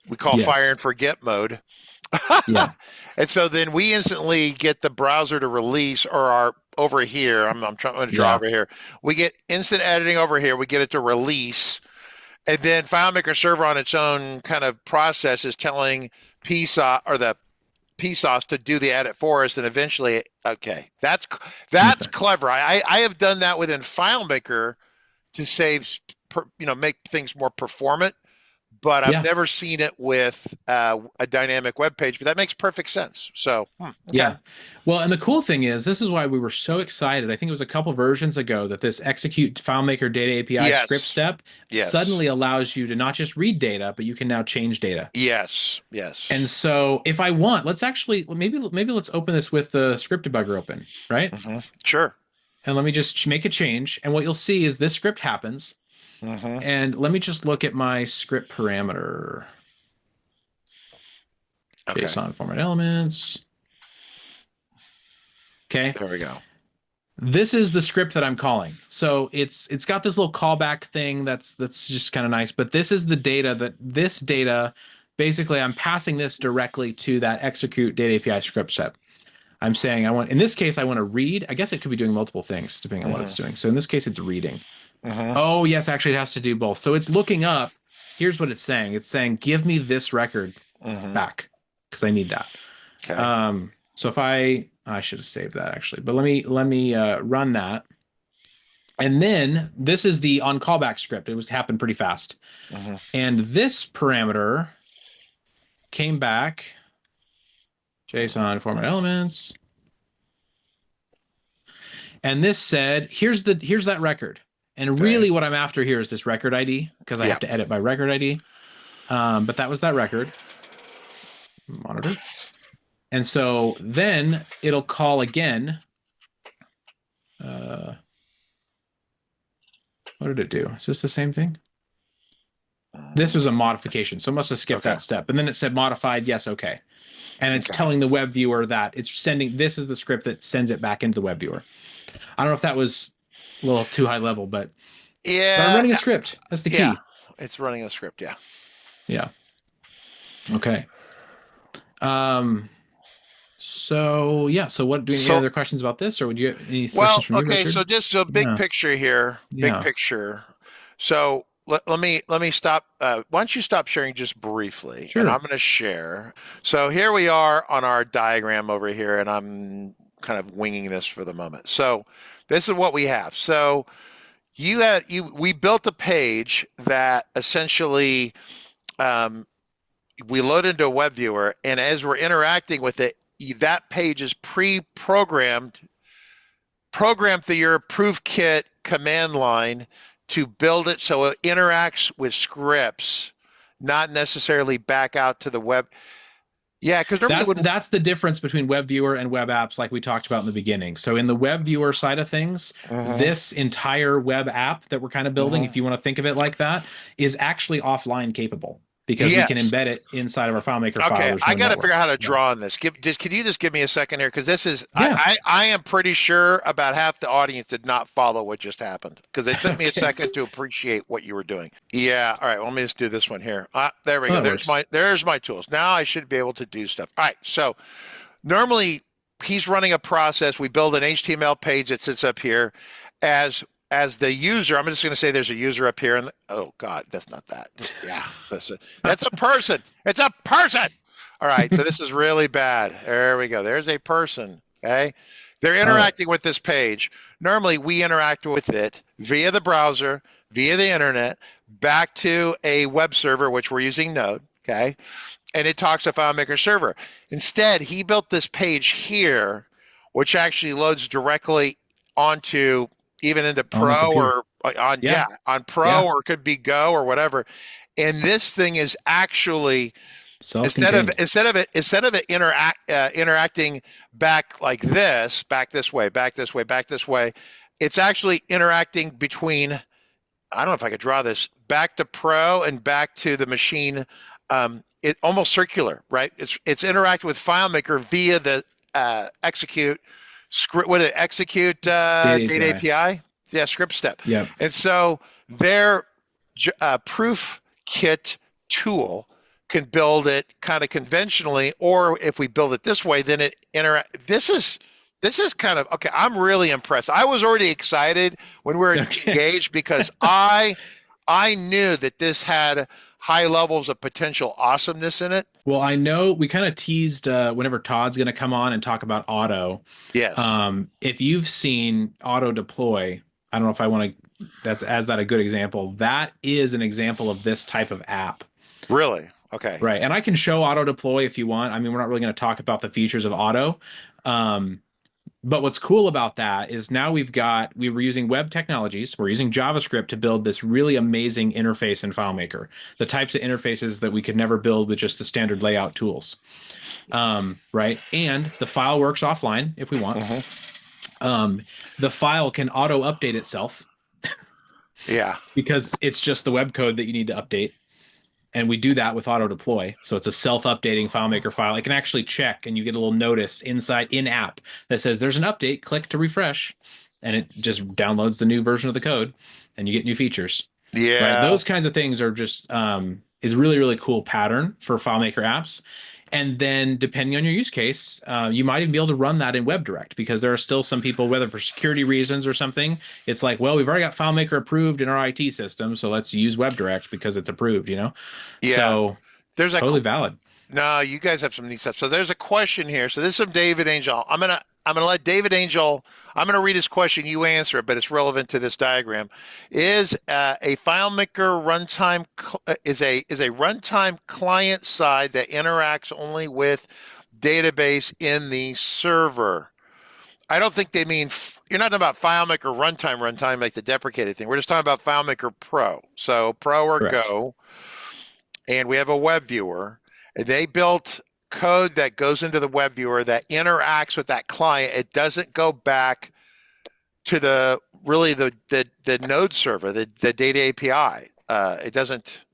we call fire and forget mode. Yeah. And so then we instantly get the browser to release, or over here, I'm trying to draw over here. We get instant editing over here. We get it to release. And then FileMaker server on its own kind of process is telling PSOS or the PSOS to do the edit for us. And eventually, okay, that's clever. I have done that within FileMaker to save, make things more performant. But I've never seen it with a dynamic web page, but that makes perfect sense. So, okay. Yeah. Well, and the cool thing is, this is why we were so excited. I think it was a couple versions ago that this execute FileMaker data API script step suddenly allows you to not just read data, but you can now change data. Yes. And so if I want, let's actually, maybe let's open this with the script debugger open, right? Mm-hmm. Sure. And let me just make a change. And what you'll see is this script happens. Mm-hmm. And let me just look at my script parameter. Okay. JSON format elements. Okay. There we go. This is the script that I'm calling. So it's got this little callback thing that's just kind of nice, but this is the data that this data basically I'm passing this directly to that execute data API script step. I'm saying I want, in this case, I want to read. I guess it could be doing multiple things depending on what it's doing. So in this case, it's reading. Oh, yes, actually, it has to do both. So it's looking up. Here's what it's saying. It's saying, give me this record back because I need that. Okay. So if I should have saved that actually, but let me run that. And then this is the on callback script. It was happened pretty fast. And this parameter came back. JSON format elements. And this said, here's that record. And really what I'm after here is this record ID because I have to edit by record ID. But that was that record. Monitor. And so then it'll call again. What did it do? Is this the same thing? This was a modification, so it must have skipped that step. And then it said modified, yes, okay. And it's telling the web viewer that it's sending, this is the script that sends it back into the web viewer. I don't know if that was a little too high level, but yeah, but I'm running a script. That's the key. Yeah, it's running a script. Yeah. Yeah. Okay. So yeah. So what? Do you have any other questions about this, or would you have any questions from you, Richard? So just a big picture here. Big picture. So let me stop. Why don't you stop sharing just briefly, and I'm going to share. So here we are on our diagram over here, and I'm kind of winging this for the moment. So this is what we have. So we built a page that essentially we load into a web viewer, and as we're interacting with it, that page is programmed through your proof kit command line to build it so it interacts with scripts, not necessarily back out to the web. Yeah, because that's the difference between web viewer and web apps, like we talked about in the beginning. So in the web viewer side of things, this entire web app that we're kind of building, if you want to think of it like that, is actually offline capable. Because we can embed it inside of our FileMaker file. Okay, I got to figure out how to draw on this. Can you just give me a second here? Because this is, I am pretty sure about half the audience did not follow what just happened because it took me a second to appreciate what you were doing. Yeah, all right, well, let me just do this one here. There we go. There's my tools. Now I should be able to do stuff. All right, so normally he's running a process. We build an HTML page that sits up here as the user. I'm just going to say there's a user up here, and oh God, that's not that. Yeah, that's a person. It's a person. All right, so this is really bad. There we go. There's a person. Okay, they're interacting with this page. Normally, we interact with it via the browser, via the internet, back to a web server, which we're using Node. Okay, and it talks to FileMaker server. Instead, he built this page here, which actually loads directly onto even into Pro or on Pro or it could be Go or whatever. And this thing is actually instead of it interacting back like this, back this way, back this way, back this way, it's actually interacting between, I don't know if I could draw this, back to Pro and back to the machine. It almost circular, right? It's interacting with FileMaker via the execute script with an execute data API. Yeah, script step. Yeah. And so their proof kit tool can build it kind of conventionally, or if we build it this way, then it This is kind of okay. I'm really impressed. I was already excited when we were engaged because I knew that this had high levels of potential awesomeness in it. Well, I know we kind of teased whenever Todd's going to come on and talk about auto. Yes. If you've seen auto deploy, I don't know if I want to, as that a good example. That is an example of this type of app. Really? Okay. Right. And I can show auto deploy if you want. I mean, we're not really going to talk about the features of auto. But what's cool about that is now we were using web technologies. We're using JavaScript to build this really amazing interface in FileMaker, the types of interfaces that we could never build with just the standard layout tools. Right. And the file works offline if we want. The file can auto update itself. Yeah. Because it's just the web code that you need to update. And we do that with auto deploy. So it's a self-updating FileMaker file. It can actually check and you get a little notice inside in-app that says there's an update, click to refresh. and it just downloads the new version of the code, and you get new features. Right? Yeah. Those kinds of things are just is really really cool pattern for FileMaker apps. And then depending on your use case, you might even be able to run that in WebDirect because there are still some people, whether for security reasons or something, it's like, well, we've already got FileMaker approved in our IT system, so let's use WebDirect because it's approved, you know? Yeah. So There's a totally valid. No, you guys have some neat stuff. So there's a question here. So this is from David Angel. I'm gonna let David Angel. I'm gonna read his question. You answer it, but it's relevant to this diagram. Is a FileMaker runtime is a runtime client side that interacts only with database in the server? I don't think they mean you're not talking about FileMaker runtime like the deprecated thing. We're just talking about FileMaker Pro. So Pro or Correct. Go, and we have a web viewer. And they built code that goes into the web viewer that interacts with that client. It doesn't go back to the really the node server, the data API. It doesn't.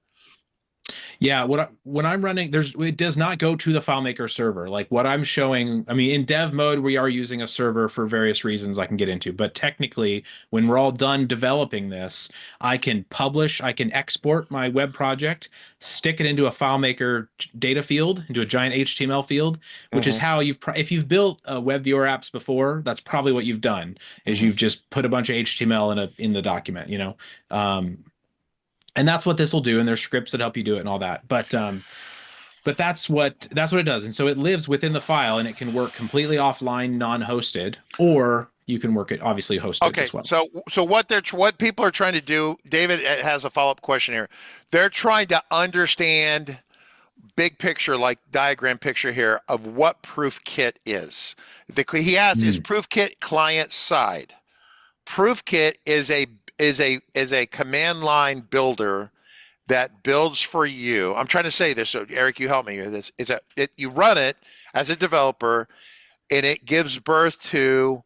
Yeah, when I'm running, it does not go to the FileMaker server. Like what I'm showing, I mean, in dev mode, we are using a server for various reasons I can get into. But technically, when we're all done developing this, I can publish, I can export my web project, stick it into a FileMaker data field, into a giant HTML field, which is Mhm, how if you've built web viewer apps before, that's probably what you've done, is mhm. you've just put a bunch of HTML in the document, you know. And that's what this will do, and there's scripts that help you do it and all that. But that's what it does. And so it lives within the file, and it can work completely offline, non-hosted, or you can work it obviously hosted Okay, as well. so what people are trying to do, David has a follow-up question here. They're trying to understand big picture, like diagram picture here, of what ProofKit is. He asked, is Mm. ProofKit client side? ProofKit is a command line builder that builds for you. I'm trying to say this, so Eric, you help me here. This is you run it as a developer, and it gives birth to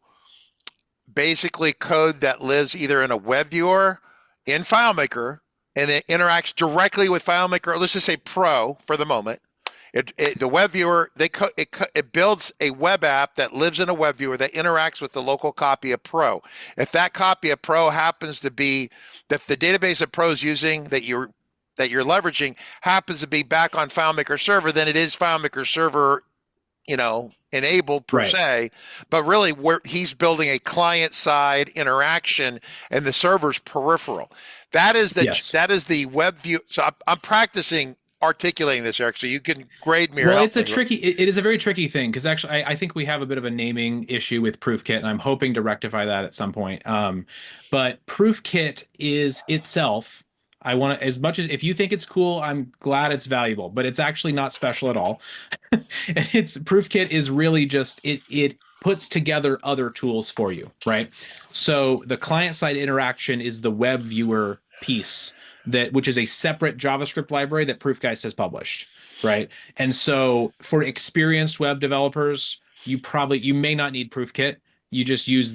basically code that lives either in a web viewer in FileMaker, and it interacts directly with FileMaker. Let's just say Pro for the moment. The web viewer, it builds a web app that lives in a web viewer that interacts with the local copy of Pro. If that copy of Pro happens to be, if the database of Pro is using that you're leveraging happens to be back on FileMaker server, then it is FileMaker server, enabled per Right. se. But really, he's building a client side interaction, and the server's peripheral. Yes. That is the web view. So I'm practicing articulating this, Eric, so you can grade me or Well, help it's a me. tricky. It is a very tricky thing because actually, I think we have a bit of a naming issue with ProofKit, and I'm hoping to rectify that at some point. But ProofKit is itself. I want to, as much as if you think it's cool, I'm glad it's valuable, but it's actually not special at all. It's ProofKit is really just it puts together other tools for you, right? So the client side interaction is the web viewer piece which is a separate JavaScript library that Proof+Geist has published, right? And so for experienced web developers, you may not need ProofKit. You use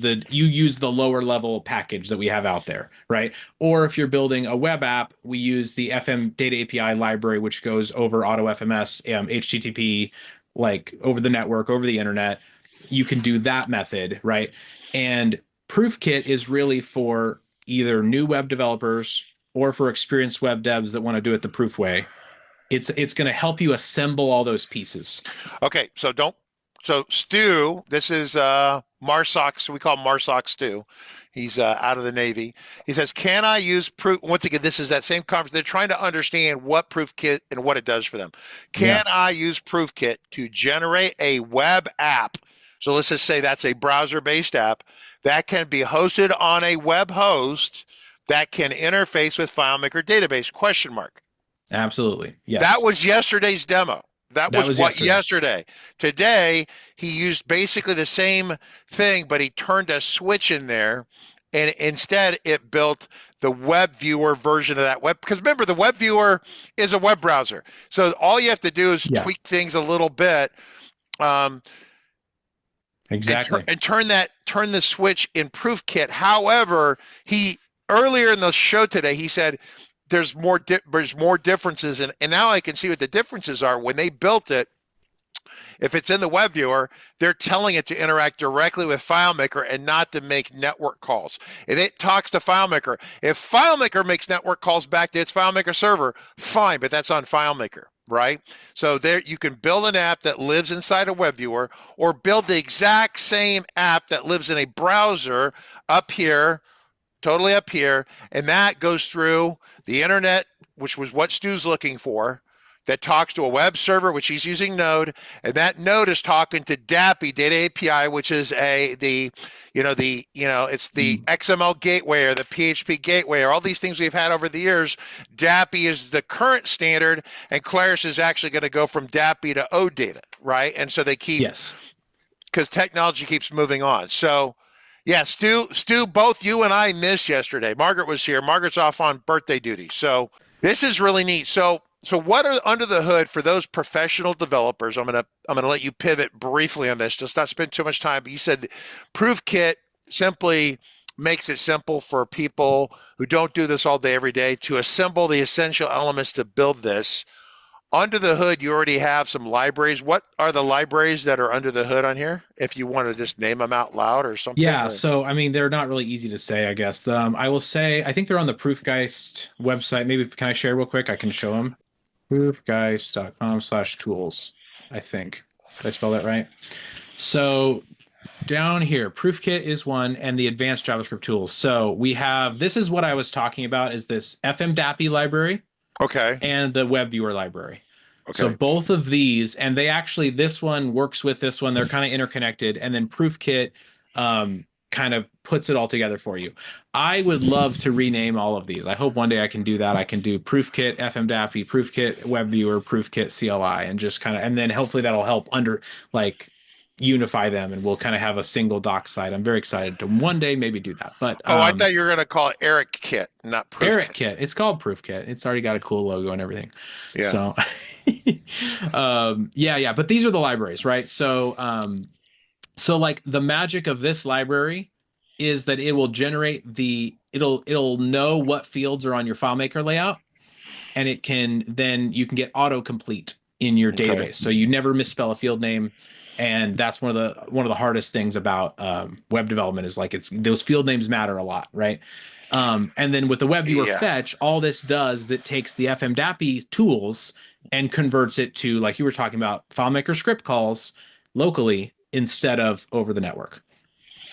the lower level package that we have out there, right? Or if you're building a web app, we use the FM data API library, which goes over AutoFMS, HTTP, like over the network, over the internet. You can do that method, right? And ProofKit is really for either new web developers or for experienced web devs that want to do it the proof way. It's going to help you assemble all those pieces. Okay, so Stu, this is Marsoc, so we call him Marsoc Stu. He's out of the Navy. He says, can I use proof? Once again, this is that same conference. They're trying to understand what ProofKit and what it does for them. Can Yeah, I use ProofKit to generate a web app? So let's just say that's a browser-based app that can be hosted on a web host that can interface with FileMaker database, question mark. absolutely. That Yes. was yesterday's demo. That That was was what yesterday. yesterday. Today, he used basically the same thing, but he turned a switch in there, and instead it built the web viewer version of that web. Because remember, the web viewer is a web browser. So all you have to do is Yeah, tweak things a little bit, um, exactly. and turn the switch in ProofKit. However, he earlier in the show today, he said there's more differences, and now I can see what the differences are. When they built it, If it's in the web viewer, they're telling it to interact directly with FileMaker and not to make network calls. If it talks to FileMaker, if FileMaker makes network calls back to its FileMaker server, fine, but that's on FileMaker, right? So there you can build an app that lives inside a web viewer, or build the exact same app that lives in a browser up here, totally up here, and that goes through the internet, which was what Stu's looking for, that talks to a web server, which he's using Node, and that Node is talking to DAPI, Data API, which is it's the XML gateway or the PHP gateway or all these things we've had over the years. DAPI is the current standard, and Claris is actually going to go from DAPI to OData, right? And so they keep, because technology keeps moving on. So yeah, Stu, both you and I missed yesterday. Margaret was here. Margaret's off on birthday duty. So this is really neat. So what are under the hood for those professional developers? I'm gonna let you pivot briefly on this. Just not spend too much time. But you said ProofKit simply makes it simple for people who don't do this all day every day to assemble the essential elements to build this. Under the hood, you already have some libraries. What are the libraries that are under the hood on here? If you want to just name them out loud or something. Yeah, so I mean, they're not really easy to say, I guess. I will say, I think they're on the Proof+Geist website. Maybe can I share real quick? I can show them. Proofgeist.com/tools, I think. Did I spell that right? So down here, ProofKit is one, and the advanced JavaScript tools. So we have, this is what I was talking about, is this FMDAPI library. Okay. And the web viewer library. Okay. So both of these, and they actually, this one works with this one. They're kind of interconnected, and then ProofKit kind of puts it all together for you. I would love to rename all of these. I hope one day I can do that. I can do ProofKit FMDAPI, ProofKit web viewer, ProofKit CLI, and just kind of, and then hopefully that'll help unify them, and we'll kind of have a single doc site. I'm very excited to one day maybe do that. But I thought you were going to call it Eric Kit, not ProofKit. Eric Kit. It's called ProofKit. It's already got a cool logo and everything. Yeah. So yeah. But these are the libraries, right? So like the magic of this library is that it will generate it'll know what fields are on your FileMaker layout, and you can get autocomplete in your database. So you never misspell a field name. And that's one of the hardest things about web development is those field names matter a lot, right? And then with the web viewer fetch, all this does is it takes the FMDAPI tools and converts it to, like you were talking about, FileMaker script calls locally instead of over the network,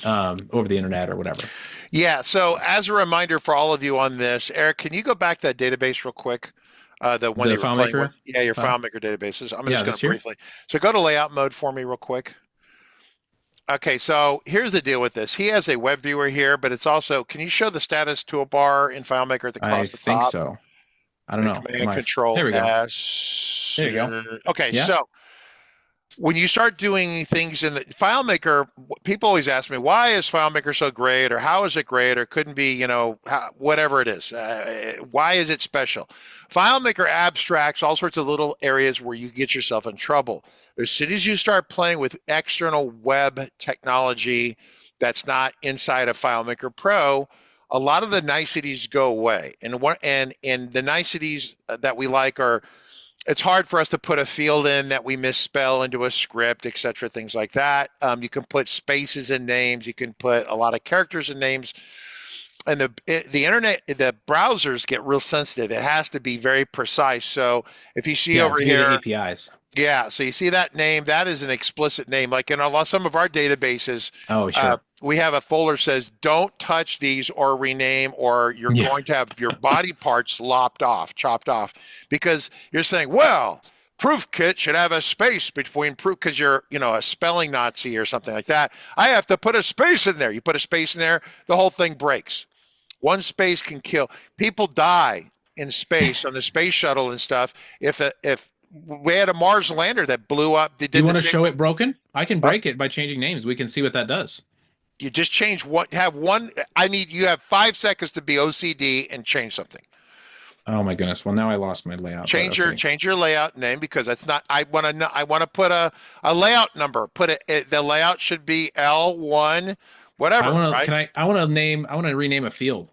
over the internet or whatever. Yeah. So as a reminder for all of you on this, Eric, can you go back to that database real quick? The one you were playing with. Yeah, your FileMaker databases. I'm just going to briefly. So go to layout mode for me real quick. Okay, so here's the deal with this. He has a web viewer here, but it's also, can you show the status toolbar in FileMaker across the top? I think so. I don't know. Command Control there we go. S. There you go. Okay, so when you start doing things in the FileMaker, people always ask me, why is FileMaker so great, or how is it great, or couldn't be, whatever it is. Why is it special? FileMaker abstracts all sorts of little areas where you get yourself in trouble. As soon as you start playing with external web technology that's not inside of FileMaker Pro, a lot of the niceties go away. And the niceties that we like are, it's hard for us to put a field in that we misspell into a script, et cetera, things like that. You can put spaces in names. You can put a lot of characters in names. And the internet, the browsers get real sensitive. It has to be very precise. So if you see over here, APIs. Yeah, so you see that name, that is an explicit name. Like in some of our databases, we have a folder that says, don't touch these or rename, or you're going to have your body parts chopped off, because you're saying, well, ProofKit should have a space between proof, because you're, a spelling Nazi or something like that. I have to put a space in there. You put a space in there, the whole thing breaks. One space can kill. People die in space on the space shuttle and stuff. If we had a Mars lander that blew up. Do you want to show it broken? I can break it by changing names. We can see what that does. You just change one. You have 5 seconds to be OCD and change something. Oh my goodness. Well, now I lost my layout. Change your layout name, because that's not. I want to put a layout number. The layout should be L1, whatever. I want to rename a field.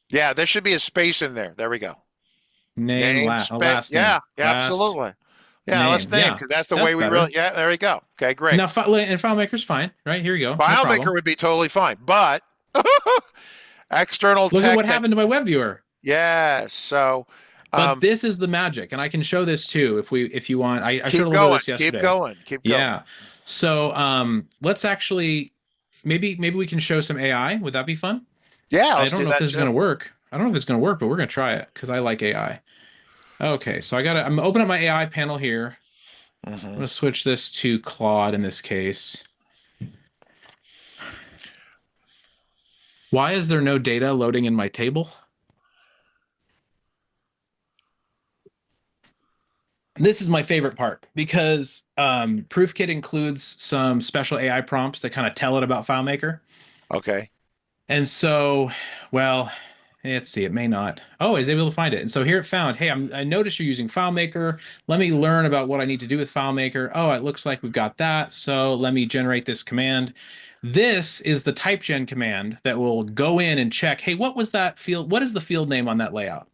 Yeah, there should be a space in there. There we go. Last name. Yeah, absolutely. Yeah, let's name Yeah, because that's the way that's we really. better. Yeah, there we go. Okay, great. Now, and FileMaker's fine, right? Here you go. No FileMaker problem. would be totally fine, but external Look at tech what that. happened to my web viewer. Yes. So, But um, this is the magic, and I can show this too if you want. I showed keep a little bit of going. this Keep yesterday. going. Keep going. Yeah. So let's actually maybe we can show some AI. Would that be fun? Yeah, I let's don't do know if that this is too. gonna work. I don't know if it's gonna work, but we're gonna try it because I like AI. Okay, so I'm opening up my AI panel here. I'm Hmm. gonna switch this to Claude in this case. Why is there no data loading in my table? This is my favorite part because ProofKit includes some special AI prompts that kind of tell it about FileMaker. Okay. And so, well, let's see, it may not. Oh, I was able to find it. And so here it found, hey, I noticed you're using FileMaker. Let me learn about what I need to do with FileMaker. Oh, it looks like we've got that. So let me generate this command. This is the type gen command that will go in and check, hey, what was that field? What is the field name on that layout?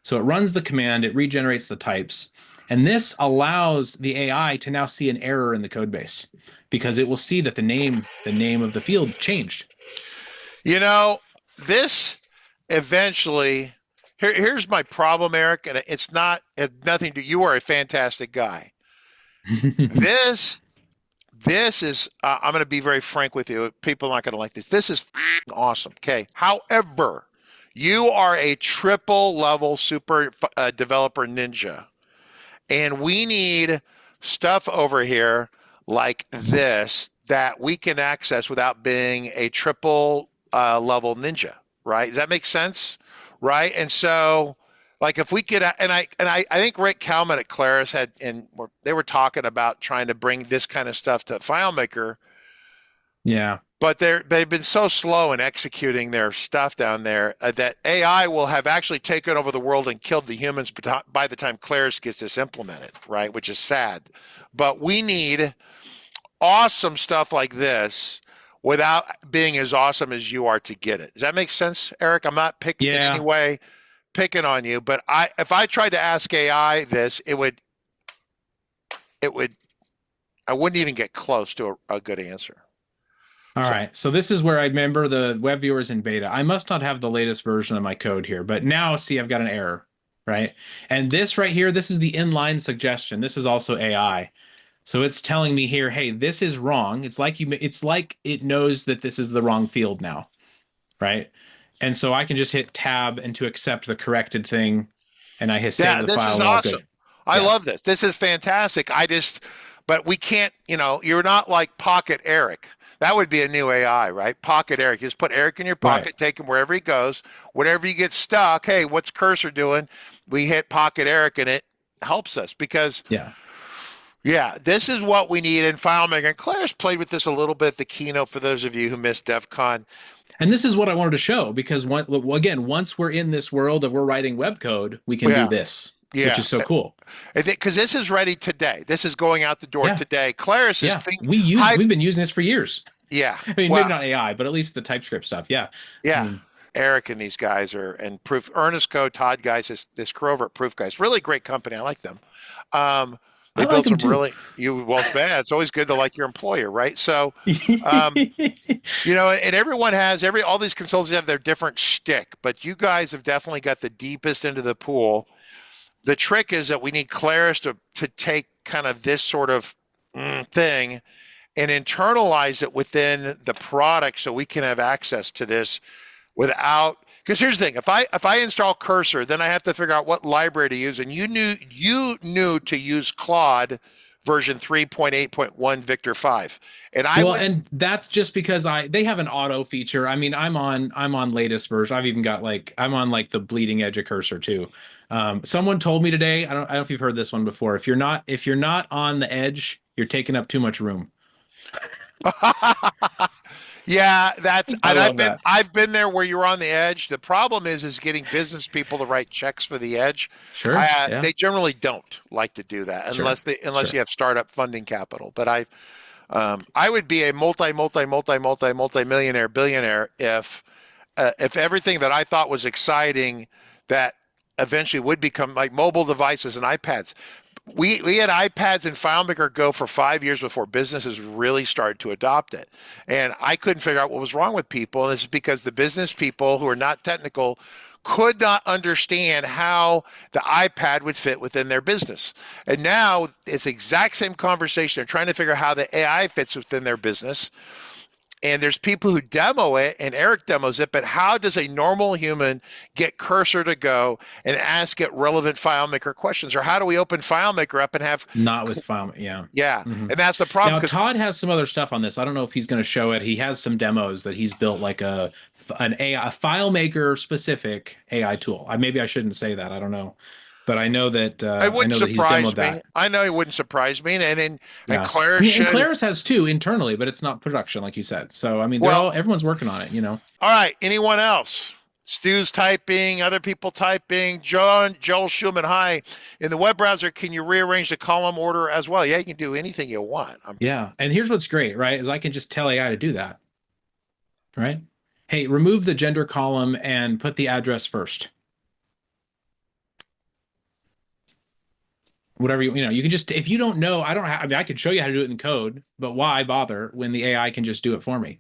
So it runs the command, it regenerates the types. And this allows the AI to now see an error in the code base because it will see that the name of the field changed. You know, this eventually. Here's my problem, Eric, and it's not nothing to you. Are a fantastic guy. This This is, I'm going to be very frank with you. People are not going to like this. This is awesome. Okay. However, you are a triple level super developer ninja, and we need stuff over here like this that we can access without being a triple level ninja, right? Does that make sense? Right. And so, like if we could, I think Rick Kalman at Claris had, and they were talking about trying to bring this kind of stuff to FileMaker, Yeah. but they've been so slow in executing their stuff down there that AI will have actually taken over the world and killed the humans by the time Claris gets this implemented, right? Which is sad. But we need awesome stuff like this without being as awesome as you are to get it. Does that make sense, Eric? I'm not picking in any Yeah. way picking on you, but if I tried to ask AI this, it would I wouldn't even get close to a good answer. All So right. So this is where I remember the web viewers in beta. I must not have the latest version of my code here, but now see, I've got an error, right? And this right here, this is the inline suggestion. This is also AI. So it's telling me here, hey, this is wrong. It's like it knows that this is the wrong field now, right? And so I can just hit tab and to accept the corrected thing, and I hit save yeah, the this file is and we're all awesome. good. I Yeah. love this. This is fantastic. But we can't, you're not like Pocket Eric. That would be a new AI, right? Pocket Eric. You just put Eric in your Right. pocket, take him wherever he goes. Whenever you get stuck, hey, what's Cursor doing? We hit Pocket Eric and it helps us because, Yeah. yeah, this is what we need in FileMaker. And Claire's played with this a little bit at the keynote for those of you who missed DEF CON. And this is what I wanted to show because again, once we're in this world of we're writing web code, we can do Yeah, this, which yeah. is so cool. I think because this is ready today. This is going out the door Yeah. today. Claris is Yeah. think We've hype. been using this for years. Yeah. I mean, maybe Well, not AI, but at least the TypeScript stuff. Yeah. I yeah. mean, Eric and these guys are and Proof Ernest Code, Todd guys, this crew over at Proof Guys, really great company. I like them. I They like built them some too. really well. It's bad. It's always good to like your employer, right? So, um, and everyone has all these consultants have their different shtick, but you guys have definitely got the deepest into the pool. The trick is that we need Claris to take kind of this sort of thing and internalize it within the product so we can have access to this without because here's the thing if I install Cursor then I have to figure out what library to use and you knew to use Claude version 3.8.1 Victor 5 and I Well, would and that's just because they have an auto feature. I mean, I'm on latest version. I've even got I'm on like the bleeding edge of Cursor too. Someone told me today, I don't know if you've heard this one before. If you're not on the edge, you're taking up too much room. yeah that's I and love that. I've been there where you're on the edge. The problem is getting business people to write checks for the edge. Sure. Yeah. They generally don't like to do that Sure. unless you Sure. have startup funding capital, but I would be a multi-millionaire billionaire if everything that I thought was exciting that eventually would become like mobile devices and iPads. we had iPads and FileMaker Go for 5 years before businesses really started to adopt it. And I couldn't figure out what was wrong with people. And it's because the business people who are not technical could not understand how the iPad would fit within their business. And now it's the exact same conversation. They're trying to figure out how the AI fits within their business. And there's people who demo it, and Eric demos it, but how does a normal human get cursor to go and ask it relevant FileMaker questions? Or how do we open FileMaker up and have... Not with FileMaker, yeah. Yeah, Mm-hmm. and that's the problem. Now, Todd has some other stuff on this. I don't know if he's going to show it. He has some demos that he's built, like an AI, FileMaker specific AI tool. Maybe I shouldn't say that. I don't know. But I know that it wouldn't he's demoed surprise me. that. I know it wouldn't surprise me. And then Yeah. Claris And Claris has two internally, but it's not production, like you said. So I mean, everyone's working on it, you know. All right. Anyone else? Stu's typing, other people typing. Joel Schulman, hi. In the web browser, can you rearrange the column order as well? Yeah, you can do anything you want. Yeah, and here's what's great, right? Is I can just tell AI to do that, right? Hey, remove the gender column and put the address first. Whatever you know, you can just, if you don't know, I mean, I could show you how to do it in code, but why bother when the AI can just do it for me?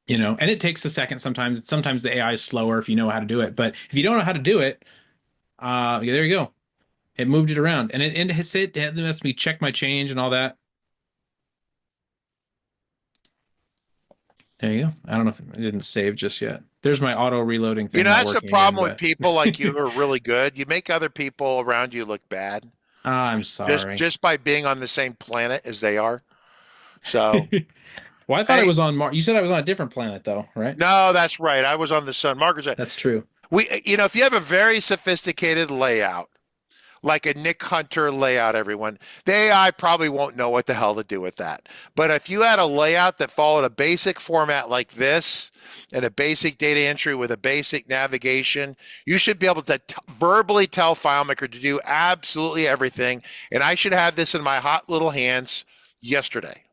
You know, and it takes a second sometimes. Sometimes the AI is slower if you know how to do it, but if you don't know how to do it, there you go. It moved it around, and it lets me check my change and all that. There you go. I don't know if it didn't save just yet. There's my auto reloading thing. You know, that's the problem with people like you who are really good. You make other people around you look bad. I'm sorry. Just by being on the same planet as they are. So. Well, I thought it was on Mars. You said I was on a different planet, though, right? No, that's right. I was on the sun. Margaret's. That's true. If you have a very sophisticated layout, like a Nick Hunter layout, everyone, the AI probably won't know what the hell to do with that. But if you had a layout that followed a basic format like this and a basic data entry with a basic navigation, you should be able to verbally tell FileMaker to do absolutely everything. And I should have this in my hot little hands yesterday.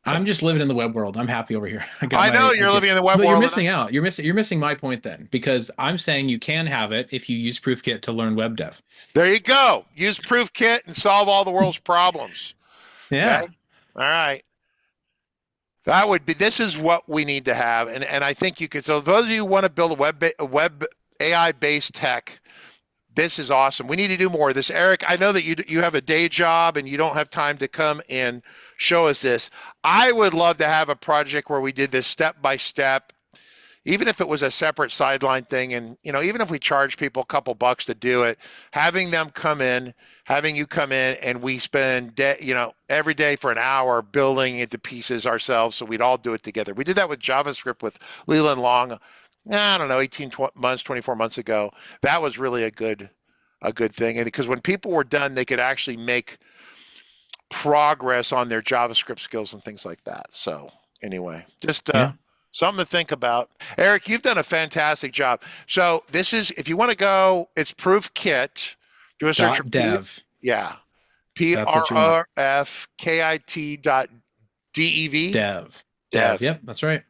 I'm just living in the web world. I'm happy over here. I know you're living in the web world. You're missing out. You're missing my point then, because I'm saying you can have it if you use ProofKit to learn web dev. There you go. Use ProofKit and solve all the world's problems. Yeah. Okay? All right. This is what we need to have. And I think you could, so those of you who want to build a web AI-based tech, this is awesome. We need to do more of this. Eric, I know that you have a day job and you don't have time to come and show us this. I would love to have a project where we did this step by step, even if it was a separate sideline thing. And, even if we charge people a couple bucks to do it, having you come in and we spend, every day for an hour building it to pieces ourselves. So we'd all do it together. We did that with JavaScript with Leland Long. I don't know, 18 months, 24 months ago. That was really a good thing. And because when people were done, they could actually make progress on their JavaScript skills and things like that. So anyway, just something to think about. Eric, you've done a fantastic job. So this is, if you want to go, it's ProofKit. Do a search for dev. PROFKIT.dev. Dev. Yep, that's right.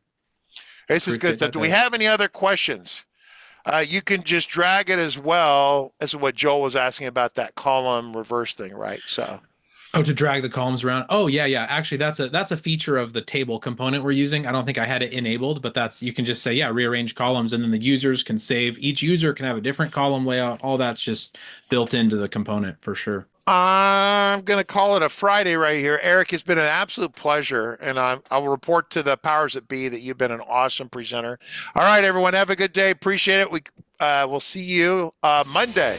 This is good stuff. Do we have any other questions? You can just drag it as well. This is what Joel was asking about, that column reverse thing, right? So. Oh, to drag the columns around. Oh, yeah. Actually, that's a feature of the table component we're using. I don't think I had it enabled, but you can just say, rearrange columns, and then the users can save. Each user can have a different column layout. All that's just built into the component for sure. I'm going to call it a Friday right here. Eric, it's been an absolute pleasure, and I'll report to the powers that be that you've been an awesome presenter. All right, everyone, have a good day. Appreciate it. We'll see you Monday.